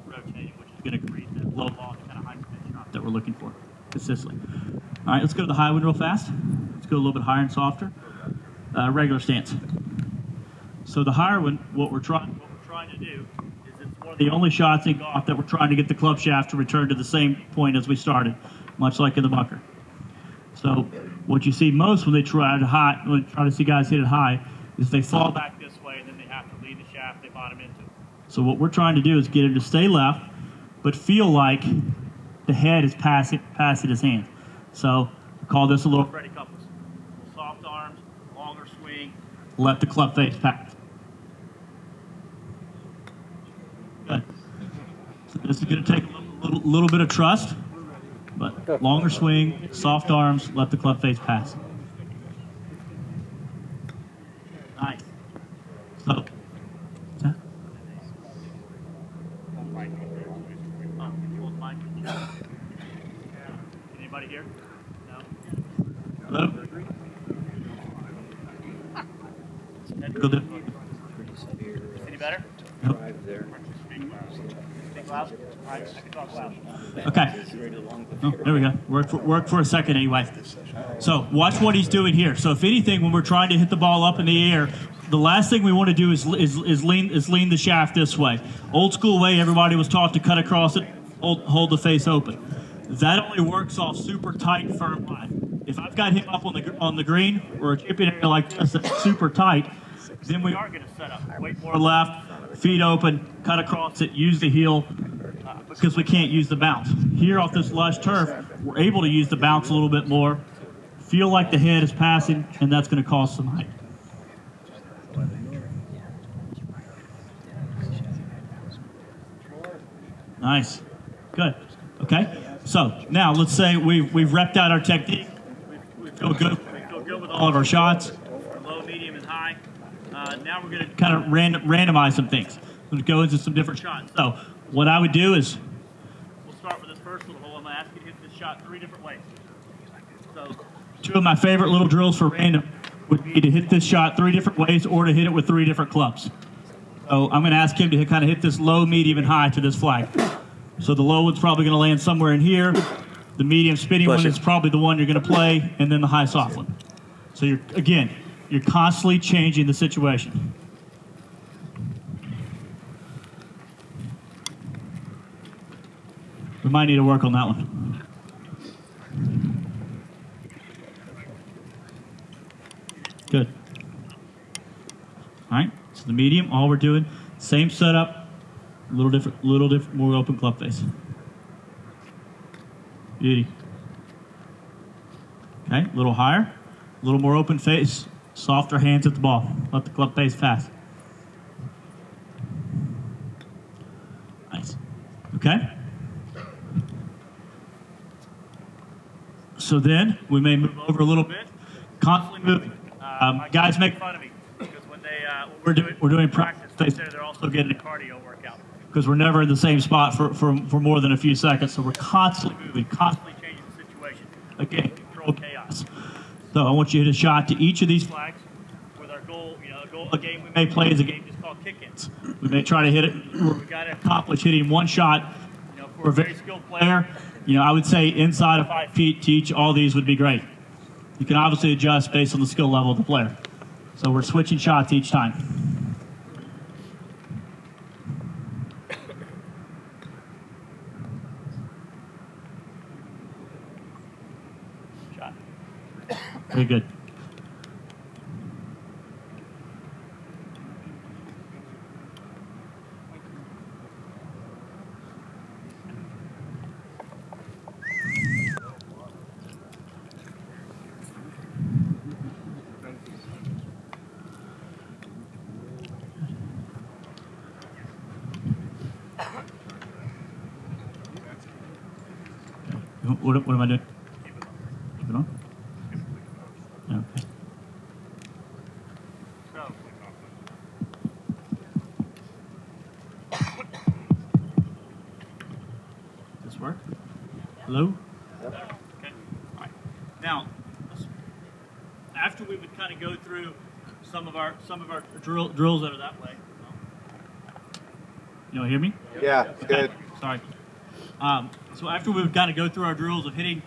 rotating, which is going to create that low ball kind of high spin shot that we're looking for consistently. All right, let's go to the high one real fast. Let's go a little bit higher and softer. Regular stance. So the higher one, what we're trying to do is it's one of the only shots in golf that we're trying to get the club shaft to return to the same point as we started, much like in the bunker. So what you see most when they try to see guys hit it high, is they fall back this way and then they have to lead the shaft they bottom into. So what we're trying to do is get him to stay left, but feel like the head is passing his hand. So we call this a little Freddie Couples. Soft arms, longer swing, let the club face pass. Good. So this is going to take a little bit of trust, but longer swing, soft arms, let the club face pass. Nice. So, anybody here? No. Hello. Any better? Nope. Speak loud. All right, I can talk loud. Okay. Oh, there we go. Work for a second anyway. So watch what he's doing here. So if anything, when we're trying to hit the ball up in the air, the last thing we want to do is lean the shaft this way. Old school way, everybody was taught to cut across it, hold the face open. That only works off super tight, firm line. If I've got him up on the green or a chipping area like this that's super tight, then we are going to set up. Wait more left, feet open, cut across it, use the heel, because we can't use the bounce. Here off this lush turf, we're able to use the bounce a little bit more, feel like the head is passing, and that's going to cause some height. Nice. Good. Okay. So now let's say we've repped out our technique. We feel good. We feel good with all of our shots. Low, medium, and high. Now we're going to kind of randomize some things. We're going to go into some different shots. So what I would do is we'll start with this first little hole. I'm going to ask you to hit this shot 3 different ways. So 2 of my favorite little drills for random would be to hit this shot 3 different ways or to hit it with 3 different clubs. So I'm going to ask him to kind of hit this low, medium, and high to this flag. So the low one's probably going to land somewhere in here. The medium spinning one is probably the one you're going to play, and then the high soft one. So you're constantly changing the situation. We might need to work on that one. Good. All right, so the medium, all we're doing, same setup, a little different, more open club face. Beauty. Okay, a little higher, a little more open face, softer hands at the ball. Let the club face pass. Nice. Okay. So then we may move over a little bit, constantly moving. Guys make fun of me because when we're doing practice, they're also getting a cardio workout because we're never in the same spot for more than a few seconds. So we're constantly moving, constantly changing the situation. Again, control chaos. So I want you to hit a shot to each of these flags with our goal. A game we may play is a game just called kick-ins. We may try to hit it where we got to accomplish hitting one shot. For a very skilled player, I would say inside of 5 feet to each, all these would be great. You can obviously adjust based on the skill level of the player. So we're switching shots each time. Shot. Very good. what am I doing? Keep it on? Okay. So, This work? Hello? okay. All right. Now, after we would kind of go through some of our drills that are that way. You don't hear me? Yeah, it's good. Sorry. So after we would kind of go through our drills of hitting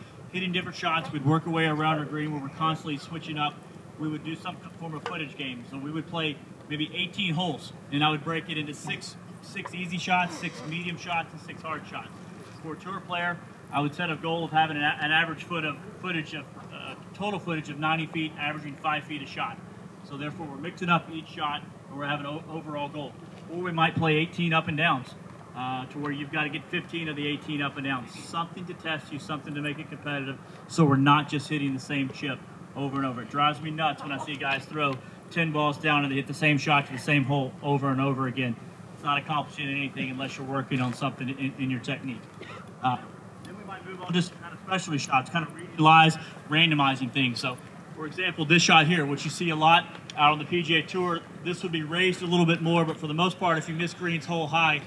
different shots, we'd work our way around our green where we're constantly switching up. We would do some form of footage game. So we would play maybe 18 holes, and I would break it into six easy shots, 6 medium shots, and 6 hard shots. For a tour player, I would set a goal of having an average total footage of 90 feet, averaging 5 feet a shot. So therefore, we're mixing up each shot, and we're having an overall goal. Or we might play 18 up and downs, to where you've got to get 15 of the 18 up and downs. Something to test you, something to make it competitive, so we're not just hitting the same chip over and over. It drives me nuts when I see guys throw 10 balls down and they hit the same shot to the same hole over and over again. It's not accomplishing anything unless you're working on something in your technique. Then we might move on to just kind of specialty shots, kind of realize randomizing things. So, for example, this shot here, which you see a lot out on the PGA Tour, this would be raised a little bit more, but for the most part, if you miss greens hole high,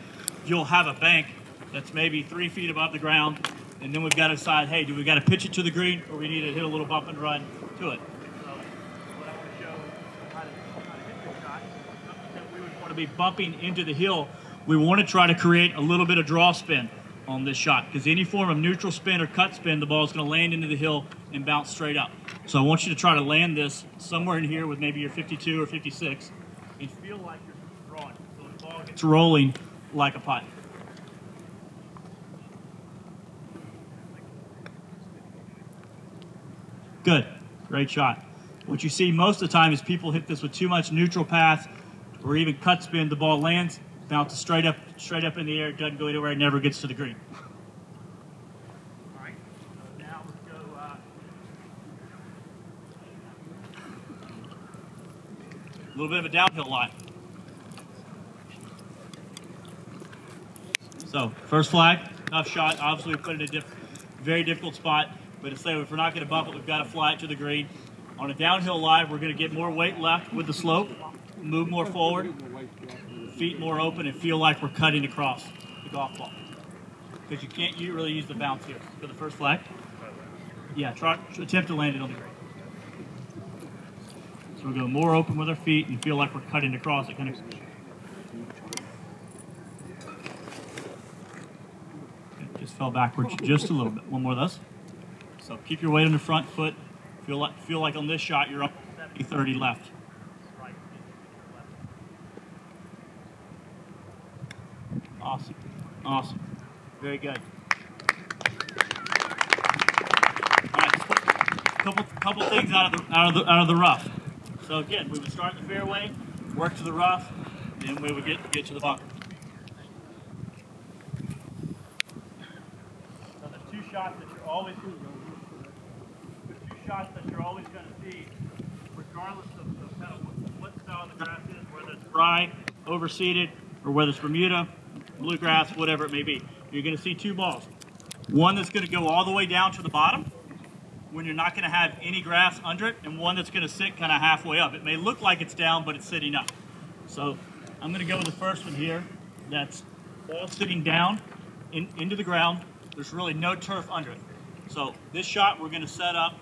you'll have a bank that's maybe 3 feet above the ground, and then we've got to decide, hey, do we got to pitch it to the green, or we need to hit a little bump and run to it? So, what I want to show is how to hit this shot. Something that we would want to be bumping into the hill. We want to try to create a little bit of draw spin on this shot, because any form of neutral spin or cut spin, the ball is going to land into the hill and bounce straight up. So I want you to try to land this somewhere in here with maybe your 52 or 56 and feel like you're drawing. So the ball gets rolling like a putt. Good. Great shot. What you see most of the time is people hit this with too much neutral path or even cut spin. The ball lands, bounces straight up in the air, doesn't go anywhere, never gets to the green. All right. So now let's go. A little bit of a downhill line. So first flag, tough shot. Obviously, we put it in a very difficult spot. But to say if we're not going to bump it, we've got to fly it to the green. On a downhill line, we're going to get more weight left with the slope, move more forward, feet more open, and feel like we're cutting across the golf ball. Because you can't really use the bounce here. For the first flag, yeah, attempt to land it on the green. So we go more open with our feet and feel like we're cutting across it. Kind of. Okay, just fell backwards just a little bit. One more of those. So keep your weight on the front foot. Feel like on this shot you're up 70-30 left. Right. Awesome. Awesome. Very good. All right, just a couple things out of the rough. So again, we would start in the fairway, work to the rough, then we would get to the bunker. So there's two shots that you're always going to see, regardless of kind of what style the grass is, whether it's dry, overseeded, or whether it's Bermuda, bluegrass, whatever it may be. You're going to see two balls. One that's going to go all the way down to the bottom, when you're not going to have any grass under it, and one that's going to sit kind of halfway up. It may look like it's down, but it's sitting up. So I'm going to go with the first one here. That's all sitting down into the ground. There's really no turf under it. So this shot we're going to set up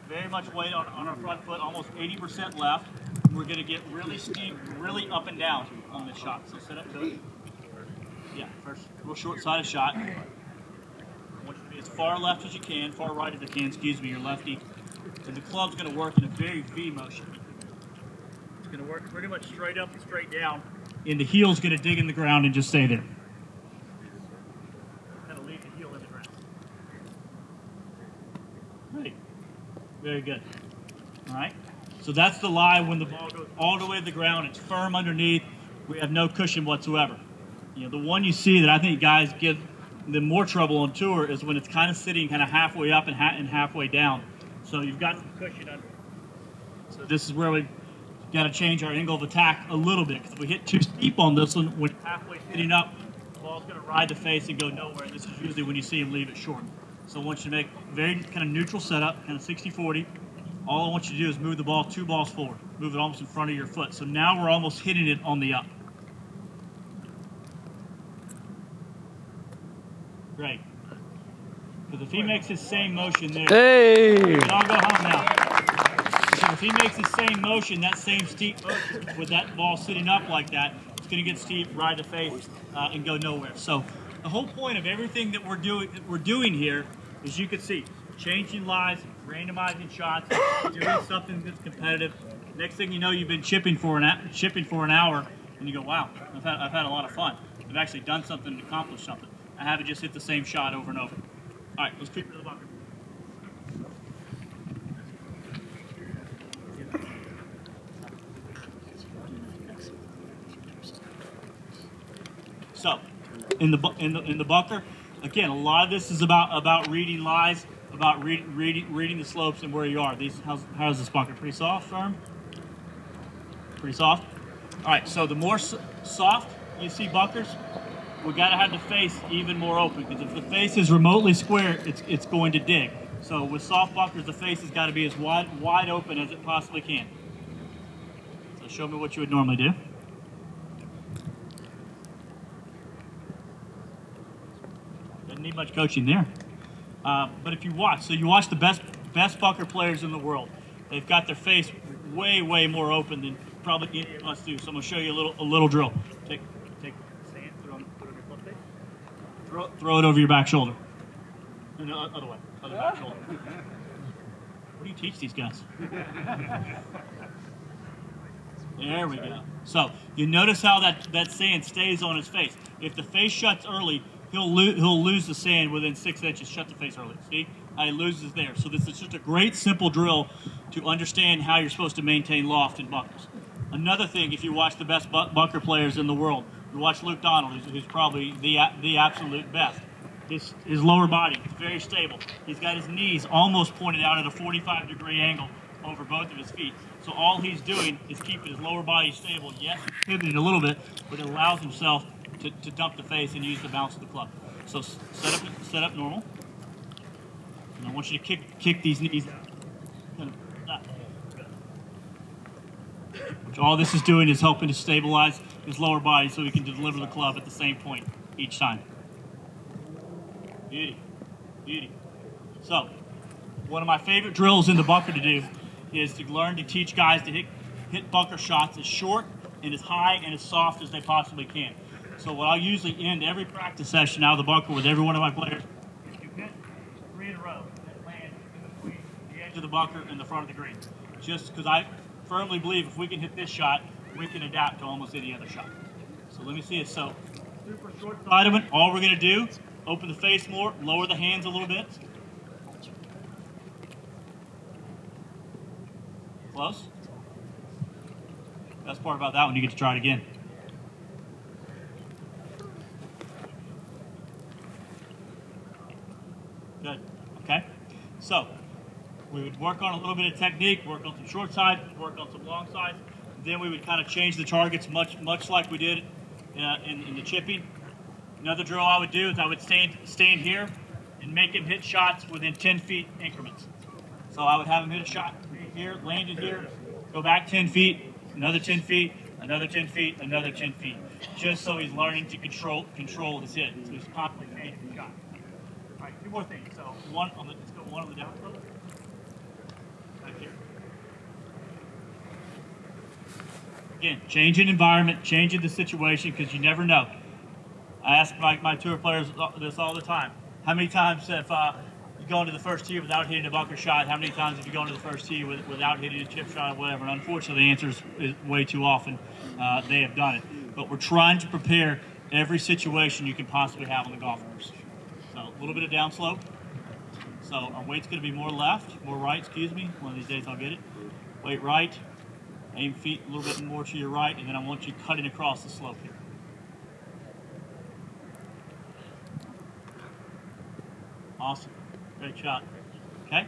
very much weight on our front foot, almost 80% left. We're going to get really steep, really up and down on this shot. So set up to it. Yeah, first real short-sided shot. I want you to be as far left as you can, far right as you can, excuse me, you're lefty. And the club's going to work in a very V motion. It's going to work pretty much straight up and straight down. And the heel's going to dig in the ground and just stay there. Kind of leave the heel in the ground. Right. Very good. All right. So that's the lie when the ball goes all the way to the ground. It's firm underneath. We have no cushion whatsoever. You know, the one you see that I think guys give them more trouble on tour is when it's kind of sitting kind of halfway up and halfway down. So you've got some cushion under it. So this is where we got to change our angle of attack a little bit. Because if we hit too steep on this one, when it's halfway sitting up, the ball's going to ride the face and go nowhere. And this is usually when you see him leave it short. So I want you to make very kind of neutral setup, kind of 60-40. All I want you to do is move the ball 2 balls forward. Move it almost in front of your foot. So now we're almost hitting it on the up. Great. Because if he makes his same motion there, Hey! we can all go home now. Because if he makes the same motion, that same steep motion, with that ball sitting up like that, it's going to get steep right in the face and go nowhere. So the whole point of everything that we're doing here is, you can see, changing lies, randomizing shots, doing something that's competitive. Next thing you know, you've been chipping for an hour, and you go, wow, I've had a lot of fun. I've actually done something and accomplished something. I haven't just hit the same shot over and over. All right, let's keep it to the bunker. So, in the bunker, again, a lot of this is about reading lies, about reading the slopes and where you are. How's this bunker? Pretty soft, firm? Pretty soft. All right. So the more soft you see bunkers, we got to have the face even more open, because if the face is remotely square, it's going to dig. So with soft bunkers, the face has got to be as wide open as it possibly can. So show me what you would normally do. Doesn't need much coaching there. But if you watch, you watch the best bunker players in the world. They've got their face way more open than probably any of us do. So I'm gonna show you a little drill. Take sand, put it on your front face. Throw it over your back shoulder. No, other way, other back shoulder. What do you teach these guys? There we go. So you notice how that sand stays on his face. If the face shuts early, he'll lose the sand within 6 inches. Shut the face early. See how he loses there. So this is just a great simple drill to understand how you're supposed to maintain loft in bunkers. Another thing, if you watch the best bunker players in the world, you watch Luke Donald, who's probably the absolute best. His lower body is very stable. He's got his knees almost pointed out at a 45-degree angle over both of his feet. So all he's doing is keeping his lower body stable. Yes, he's pivoting a little bit, but it allows himself to dump the face and use the bounce of the club. So set up normal. And I want you to kick these knees out. Which all this is doing is helping to stabilize his lower body so he can deliver the club at the same point each time. Beauty. So, one of my favorite drills in the bunker to do is to learn to teach guys to hit bunker shots as short and as high and as soft as they possibly can. So what I'll usually end every practice session out of the bunker with every one of my players is to hit 3 in a row that land in between the edge of the bunker and the front of the green. Just because I firmly believe if we can hit this shot, we can adapt to almost any other shot. So let me see it. So super short side of it, all we're going to do, open the face more, lower the hands a little bit. Close. Best part about that one, you get to try it again. Good. Okay. So we would work on a little bit of technique, work on some short sides, work on some long sides. Then we would kind of change the targets much like we did in the chipping. Another drill I would do is I would stand here and make him hit shots within 10 feet increments. So I would have him hit a shot here, landed here, go back 10 feet, another 10 feet, another 10 feet, another 10 feet. Just so he's learning to control his hit. So he's constantly changing the shot. All right, 2 more things. So let's go one on the down slope. Right here. Again, changing environment, changing the situation, because you never know. I ask my tour players this all the time. How many times have you gone to the first tee without hitting a bunker shot? How many times have you gone to the first tee without hitting a chip shot or whatever? And unfortunately, the answer is way too often they have done it. But we're trying to prepare every situation you can possibly have on the golf course. So a little bit of downslope. So our weight's going to be more right, excuse me. One of these days I'll get it. Weight right. Aim feet a little bit more to your right, and then I want you cutting across the slope here. Awesome. Great shot. Okay?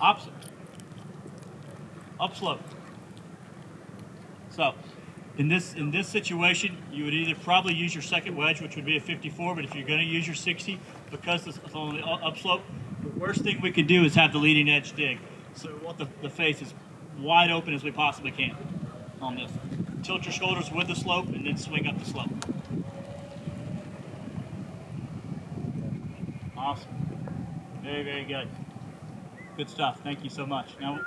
Opposite. Upslope. So, in this situation, you would either probably use your second wedge, which would be a 54, but if you're going to use your 60, because it's on the upslope, worst thing we could do is have the leading edge dig. So we want the face as wide open as we possibly can on this. Tilt your shoulders with the slope and then swing up the slope. Awesome. Very, very good. Good stuff. Thank you so much. Now,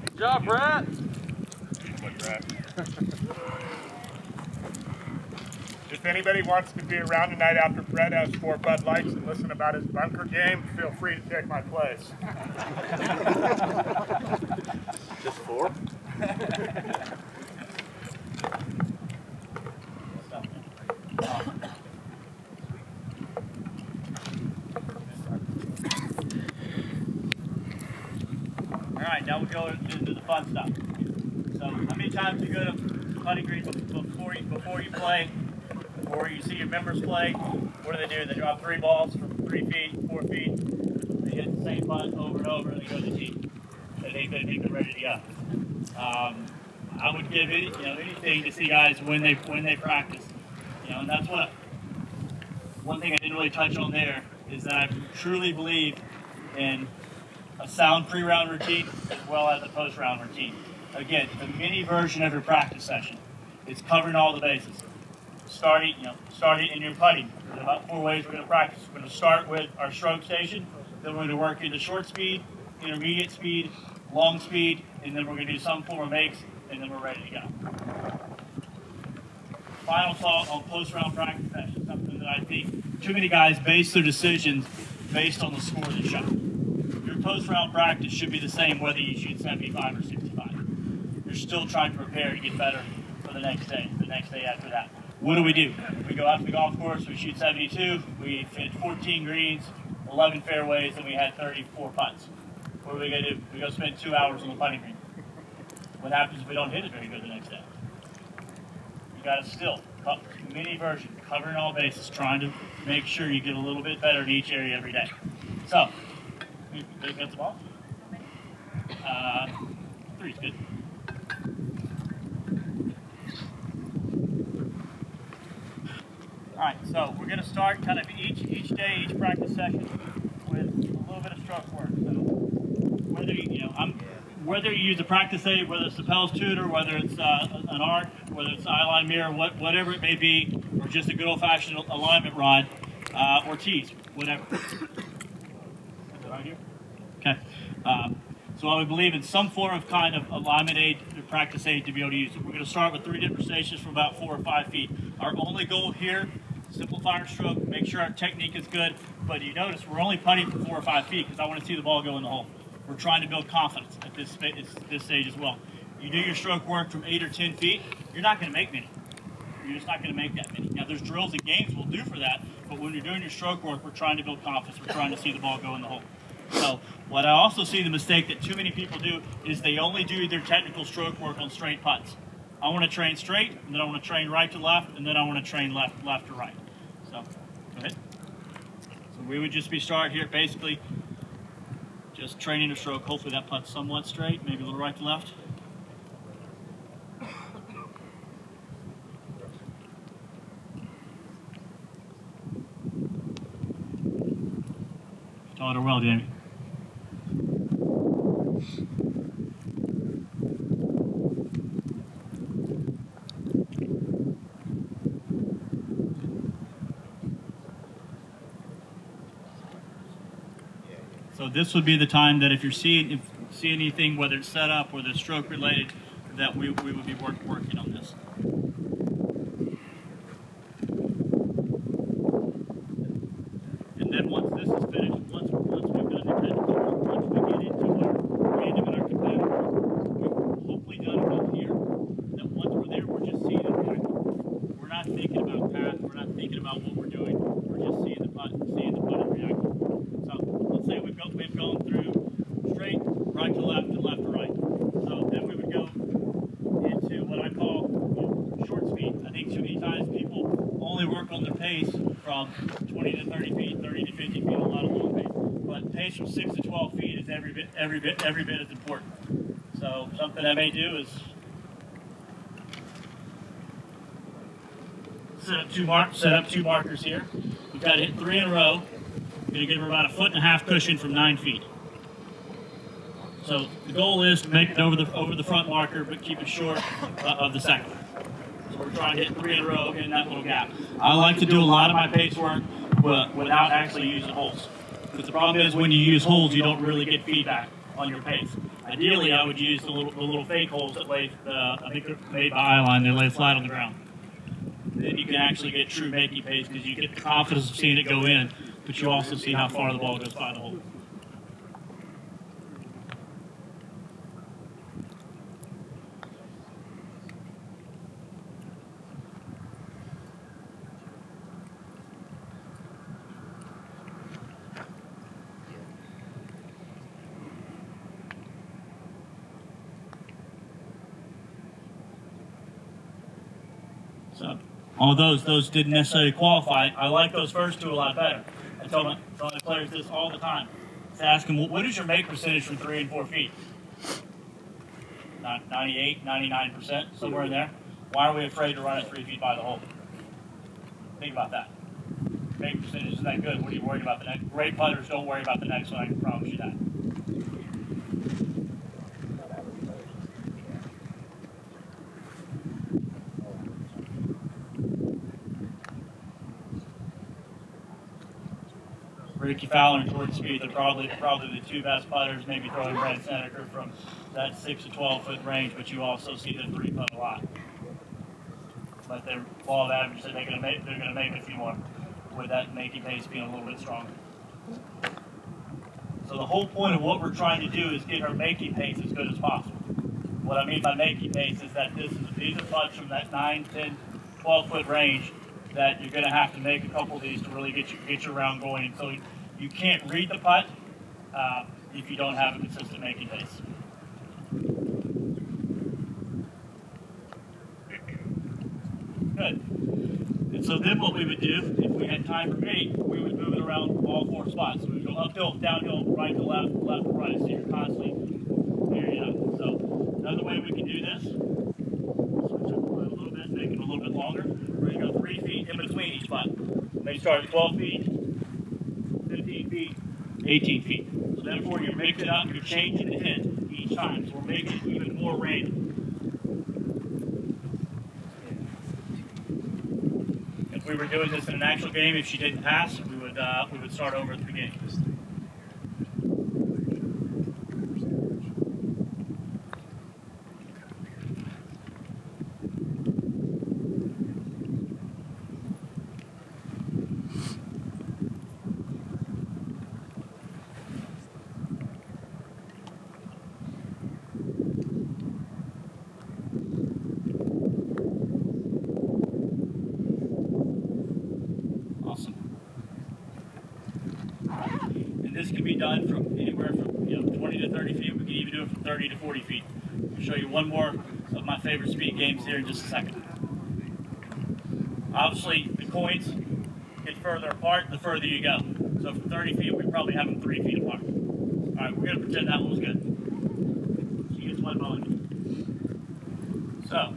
Good job, Brett. If anybody wants to be around tonight after Brett has 4 Bud Lights and listen about his bunker game, feel free to take my place. Just 4? all right, now we go into the fun stuff. So, how many times you go to putting green before you play, or you see your members play? What do? They drop 3 balls from 3 feet, 4 feet. They hit the same putt over and over, and they go to the tee. And they're ready to go. I would give anything to see guys when they practice. And that's what one thing I didn't really touch on there is that I truly believe in a sound pre-round routine as well as a post-round routine. Again, the mini version of your practice session. It's covering all the bases. Starting in your putting. There's about 4 ways we're going to practice. We're going to start with our stroke station. Then we're going to work into short speed, intermediate speed, long speed, and then we're going to do some form of makes, and then we're ready to go. Final thought on post-round practice session, something that I think too many guys base their decisions based on the score of the shot. Your post-round practice should be the same whether you shoot 75 or 65. You're still trying to prepare to get better for the next day after that. What do? We go out to the golf course, we shoot 72, we hit 14 greens, 11 fairways, and we had 34 putts. What are we going to do? We go spend 2 hours on the putting green. What happens if we don't hit it very good the next day? You got to still, mini version, covering all bases, trying to make sure you get a little bit better in each area every day. So, you got the ball? 3 is good. All right, so we're going to start kind of each day, each practice session with a little bit of stroke work. So whether you use a practice aid, whether it's the Pels Tutor, whether it's an arc, whether it's an eyeline mirror, whatever it may be, or just a good old-fashioned alignment rod, or tees, whatever. Is it right here? Okay. So I would believe in some form of kind of alignment aid, or practice aid to be able to use it. We're going to start with 3 different stations from about 4 or 5 feet. Our only goal here, simplify our stroke, make sure our technique is good, but you notice we're only putting for 4 or 5 feet because I want to see the ball go in the hole. We're trying to build confidence at this stage as well. You do your stroke work from 8 or 10 feet, you're not going to make many. You're just not going to make that many. Now, there's drills and games we'll do for that, but when you're doing your stroke work, we're trying to build confidence. We're trying to see the ball go in the hole. So what I also see the mistake that too many people do is they only do their technical stroke work on straight putts. I want to train straight, and then I want to train right to left, and then I want to train left to right. So, go ahead. So we would just be starting here basically just training a stroke. Hopefully that putt's somewhat straight, maybe a little right to left. Taught her well, Jamie. So this would be the time that if you see anything, whether it's set up, whether it's stroke related, that we would be working on this. And then once this is finished, once we've done the technical work, once we get into our random and our competitive work, we've hopefully done enough here that once we're there, we're just seeing it reacting. We're not thinking about path, we're not thinking about what we're doing, we're just seeing the putt and reacting. So let's say we've gone through straight, right to left, and left to right. So then we would go into what I call is every bit as important. So something I may do is set up two markers here. We've got to hit 3 in a row. We're going to give her about a 1.5 foot cushion from 9 feet. So the goal is to make it over the front marker, but keep it short of the second. So we're trying to hit 3 in a row in that little gap. I like to do a lot of my pace work without actually using holes. Because the problem is when you use holes, you don't really get feedback on your pace. Ideally, I would use the little fake holes that lay, I think they're made by Eyeline, they lay flat on the ground. Then you can actually get true making pace because you get the confidence of seeing it go in, but you also see how far the ball goes by the hole. So, although those didn't necessarily qualify, I like those first two a lot better. I tell my players this all the time. To ask them, what is your make percentage from 3 and 4 feet? 98, 99%, somewhere in there. Why are we afraid to run it 3 feet by the hole? Think about that. Make percentage is that good. What are you worried about the next? Great putters don't worry about the next one, I can promise you that. Ricky Fowler and Jordan Speed are probably the two best putters, maybe throwing Brad Seneca from that 6 to 12 foot range, but you also see them 3 putt a lot. But their law of average said they're going to make a few more, with that making pace being a little bit stronger. So the whole point of what we're trying to do is get our making pace as good as possible. What I mean by making pace is that these are putts from that 9, 10, 12 foot range that you're going to have to make a couple of these to really get your round going. So you can't read the putt if you don't have a consistent making pace. Good. And so then what we would do, if we had time for me, we would move it around all 4 spots. So we would go uphill, downhill, right to left, left to right. So you're constantly varying up. So another way we can do this, switch up a little bit, make it a little bit longer. We're going to go 3 feet in between each putt. Maybe start at 12 feet, 15 feet, 18 feet. So therefore you're mixing it up, you're changing the hit each time. So we're making it even more random. If we were doing this in an actual game, if she didn't pass, we would start over at the beginning. This can be done from anywhere from 20 to 30 feet. We can even do it from 30 to 40 feet. I'll show you one more of my favorite speed games here in just a second. Obviously, the coins get further apart the further you go. So from 30 feet, we probably have them 3 feet apart. All right, we're going to pretend that one was good. She gets one bonus. So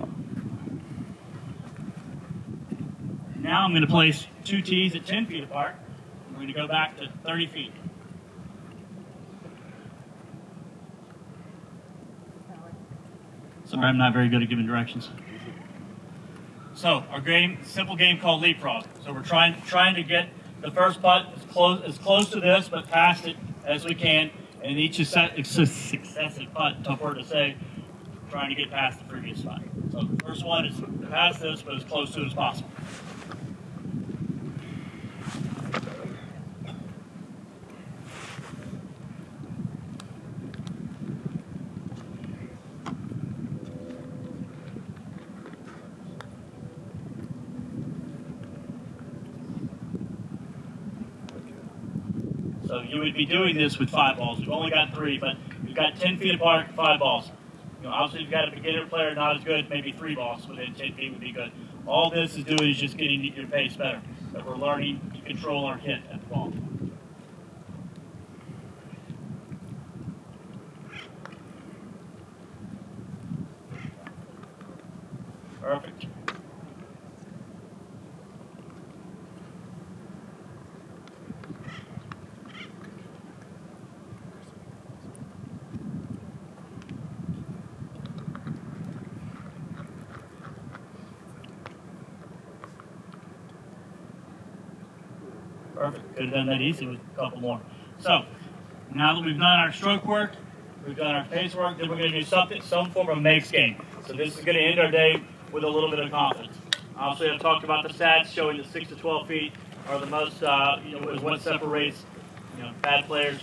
now I'm going to place 2 tees at 10 feet apart. We're going to go back to 30 feet. Sorry, I'm not very good at giving directions. So our game, simple game called leapfrog. So we're trying to get the first putt as close to this, but past it as we can. And each successive putt, tough word to say, trying to get past the previous spot. So the first one is past this, but as close to it as possible. So you would be doing this with 5 balls. We've only got 3, but you've got 10 feet apart, 5 balls. Obviously, you've got a beginner player, not as good, maybe 3 balls within 10 feet would be good. All this is doing is just getting your pace better. But we're learning to control our hit at the ball. Perfect. Perfect. Could have done that easy with a couple more. So, now that we've done our stroke work, we've done our pace work, then we're going to do some form of makes game. So this is going to end our day with a little bit of confidence. Obviously, I've talked about the stats showing that 6 to 12 feet are the most, is what separates, bad players,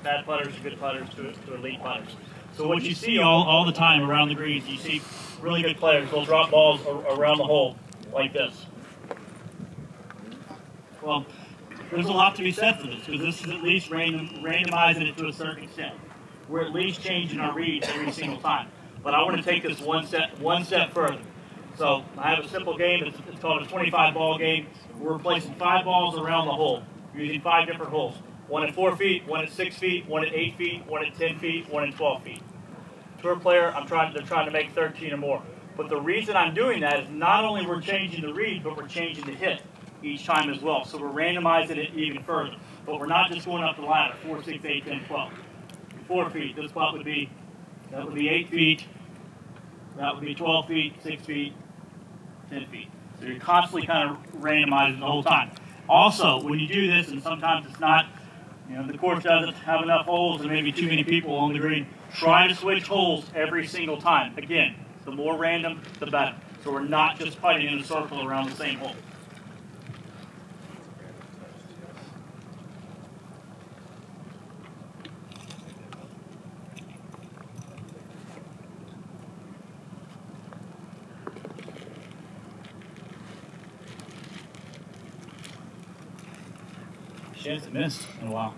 bad putters, good putters to elite putters. So what you see all the time around the greens, you see really good players. They'll drop balls around the hole like this. Well, there's a lot to be said for this, because this is at least randomizing it to a certain extent. We're at least changing our reads every single time. But I want to take this one step further. So I have a simple game. It's called a 25-ball game. We're replacing 5 balls around the hole, using 5 different holes. One at 4 feet, one at 6 feet, one at 8 feet, one at 10 feet, one at 12 feet. Tour player, they're trying to make 13 or more. But the reason I'm doing that is not only we're changing the read, but we're changing the hit each time as well. So we're randomizing it even further. But we're not just going up the ladder, 4, 6, 8, 10, 12. 4 feet, this spot would be 8 feet, that would be 12 feet, 6 feet, 10 feet. So you're constantly kind of randomizing the whole time. Also, when you do this, and sometimes it's not, the course doesn't have enough holes and maybe too many people on the green, try to switch holes every single time. Again, the more random, the better. So we're not just putting in a circle around the same hole. She hasn't missed in a while.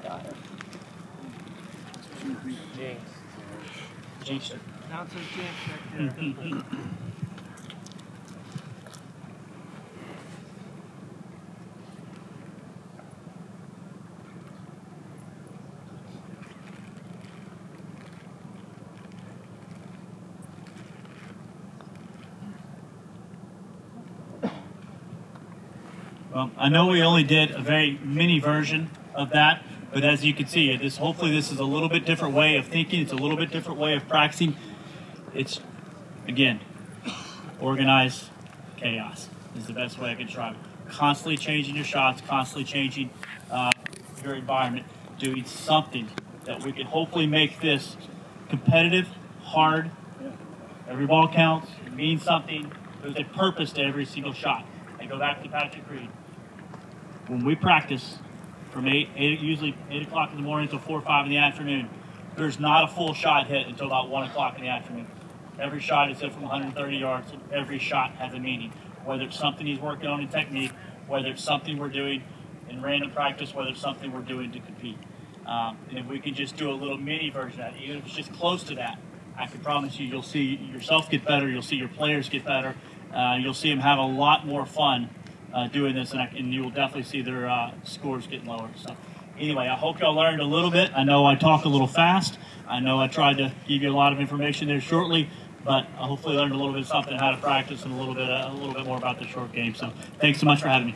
Got it. Jinx. Now it says Jinx right there. Well, I know we only did a very mini version of that, but as you can see, hopefully this is a little bit different way of thinking. It's a little bit different way of practicing. It's, again, organized chaos is the best way I can describe it. Constantly changing your shots, constantly changing your environment, doing something that we can hopefully make this competitive, hard. Every ball counts. It means something. There's a purpose to every single shot. I go back to Patrick Reed. When we practice from usually 8 o'clock in the morning until 4 or 5 in the afternoon, there's not a full shot hit until about 1 o'clock in the afternoon. Every shot is hit from 130 yards, and every shot has a meaning. Whether it's something he's working on in technique, whether it's something we're doing in random practice, whether it's something we're doing to compete. And if we can just do a little mini version of that, even if it's just close to that, I can promise you, you'll see yourself get better, you'll see your players get better, you'll see them have a lot more fun doing this, and you will definitely see their scores getting lower. So anyway, I hope y'all learned a little bit. I know I talked a little fast. I know I tried to give you a lot of information there shortly, but I hopefully learned a little bit of something, how to practice, and a little bit more about the short game. So thanks so much for having me.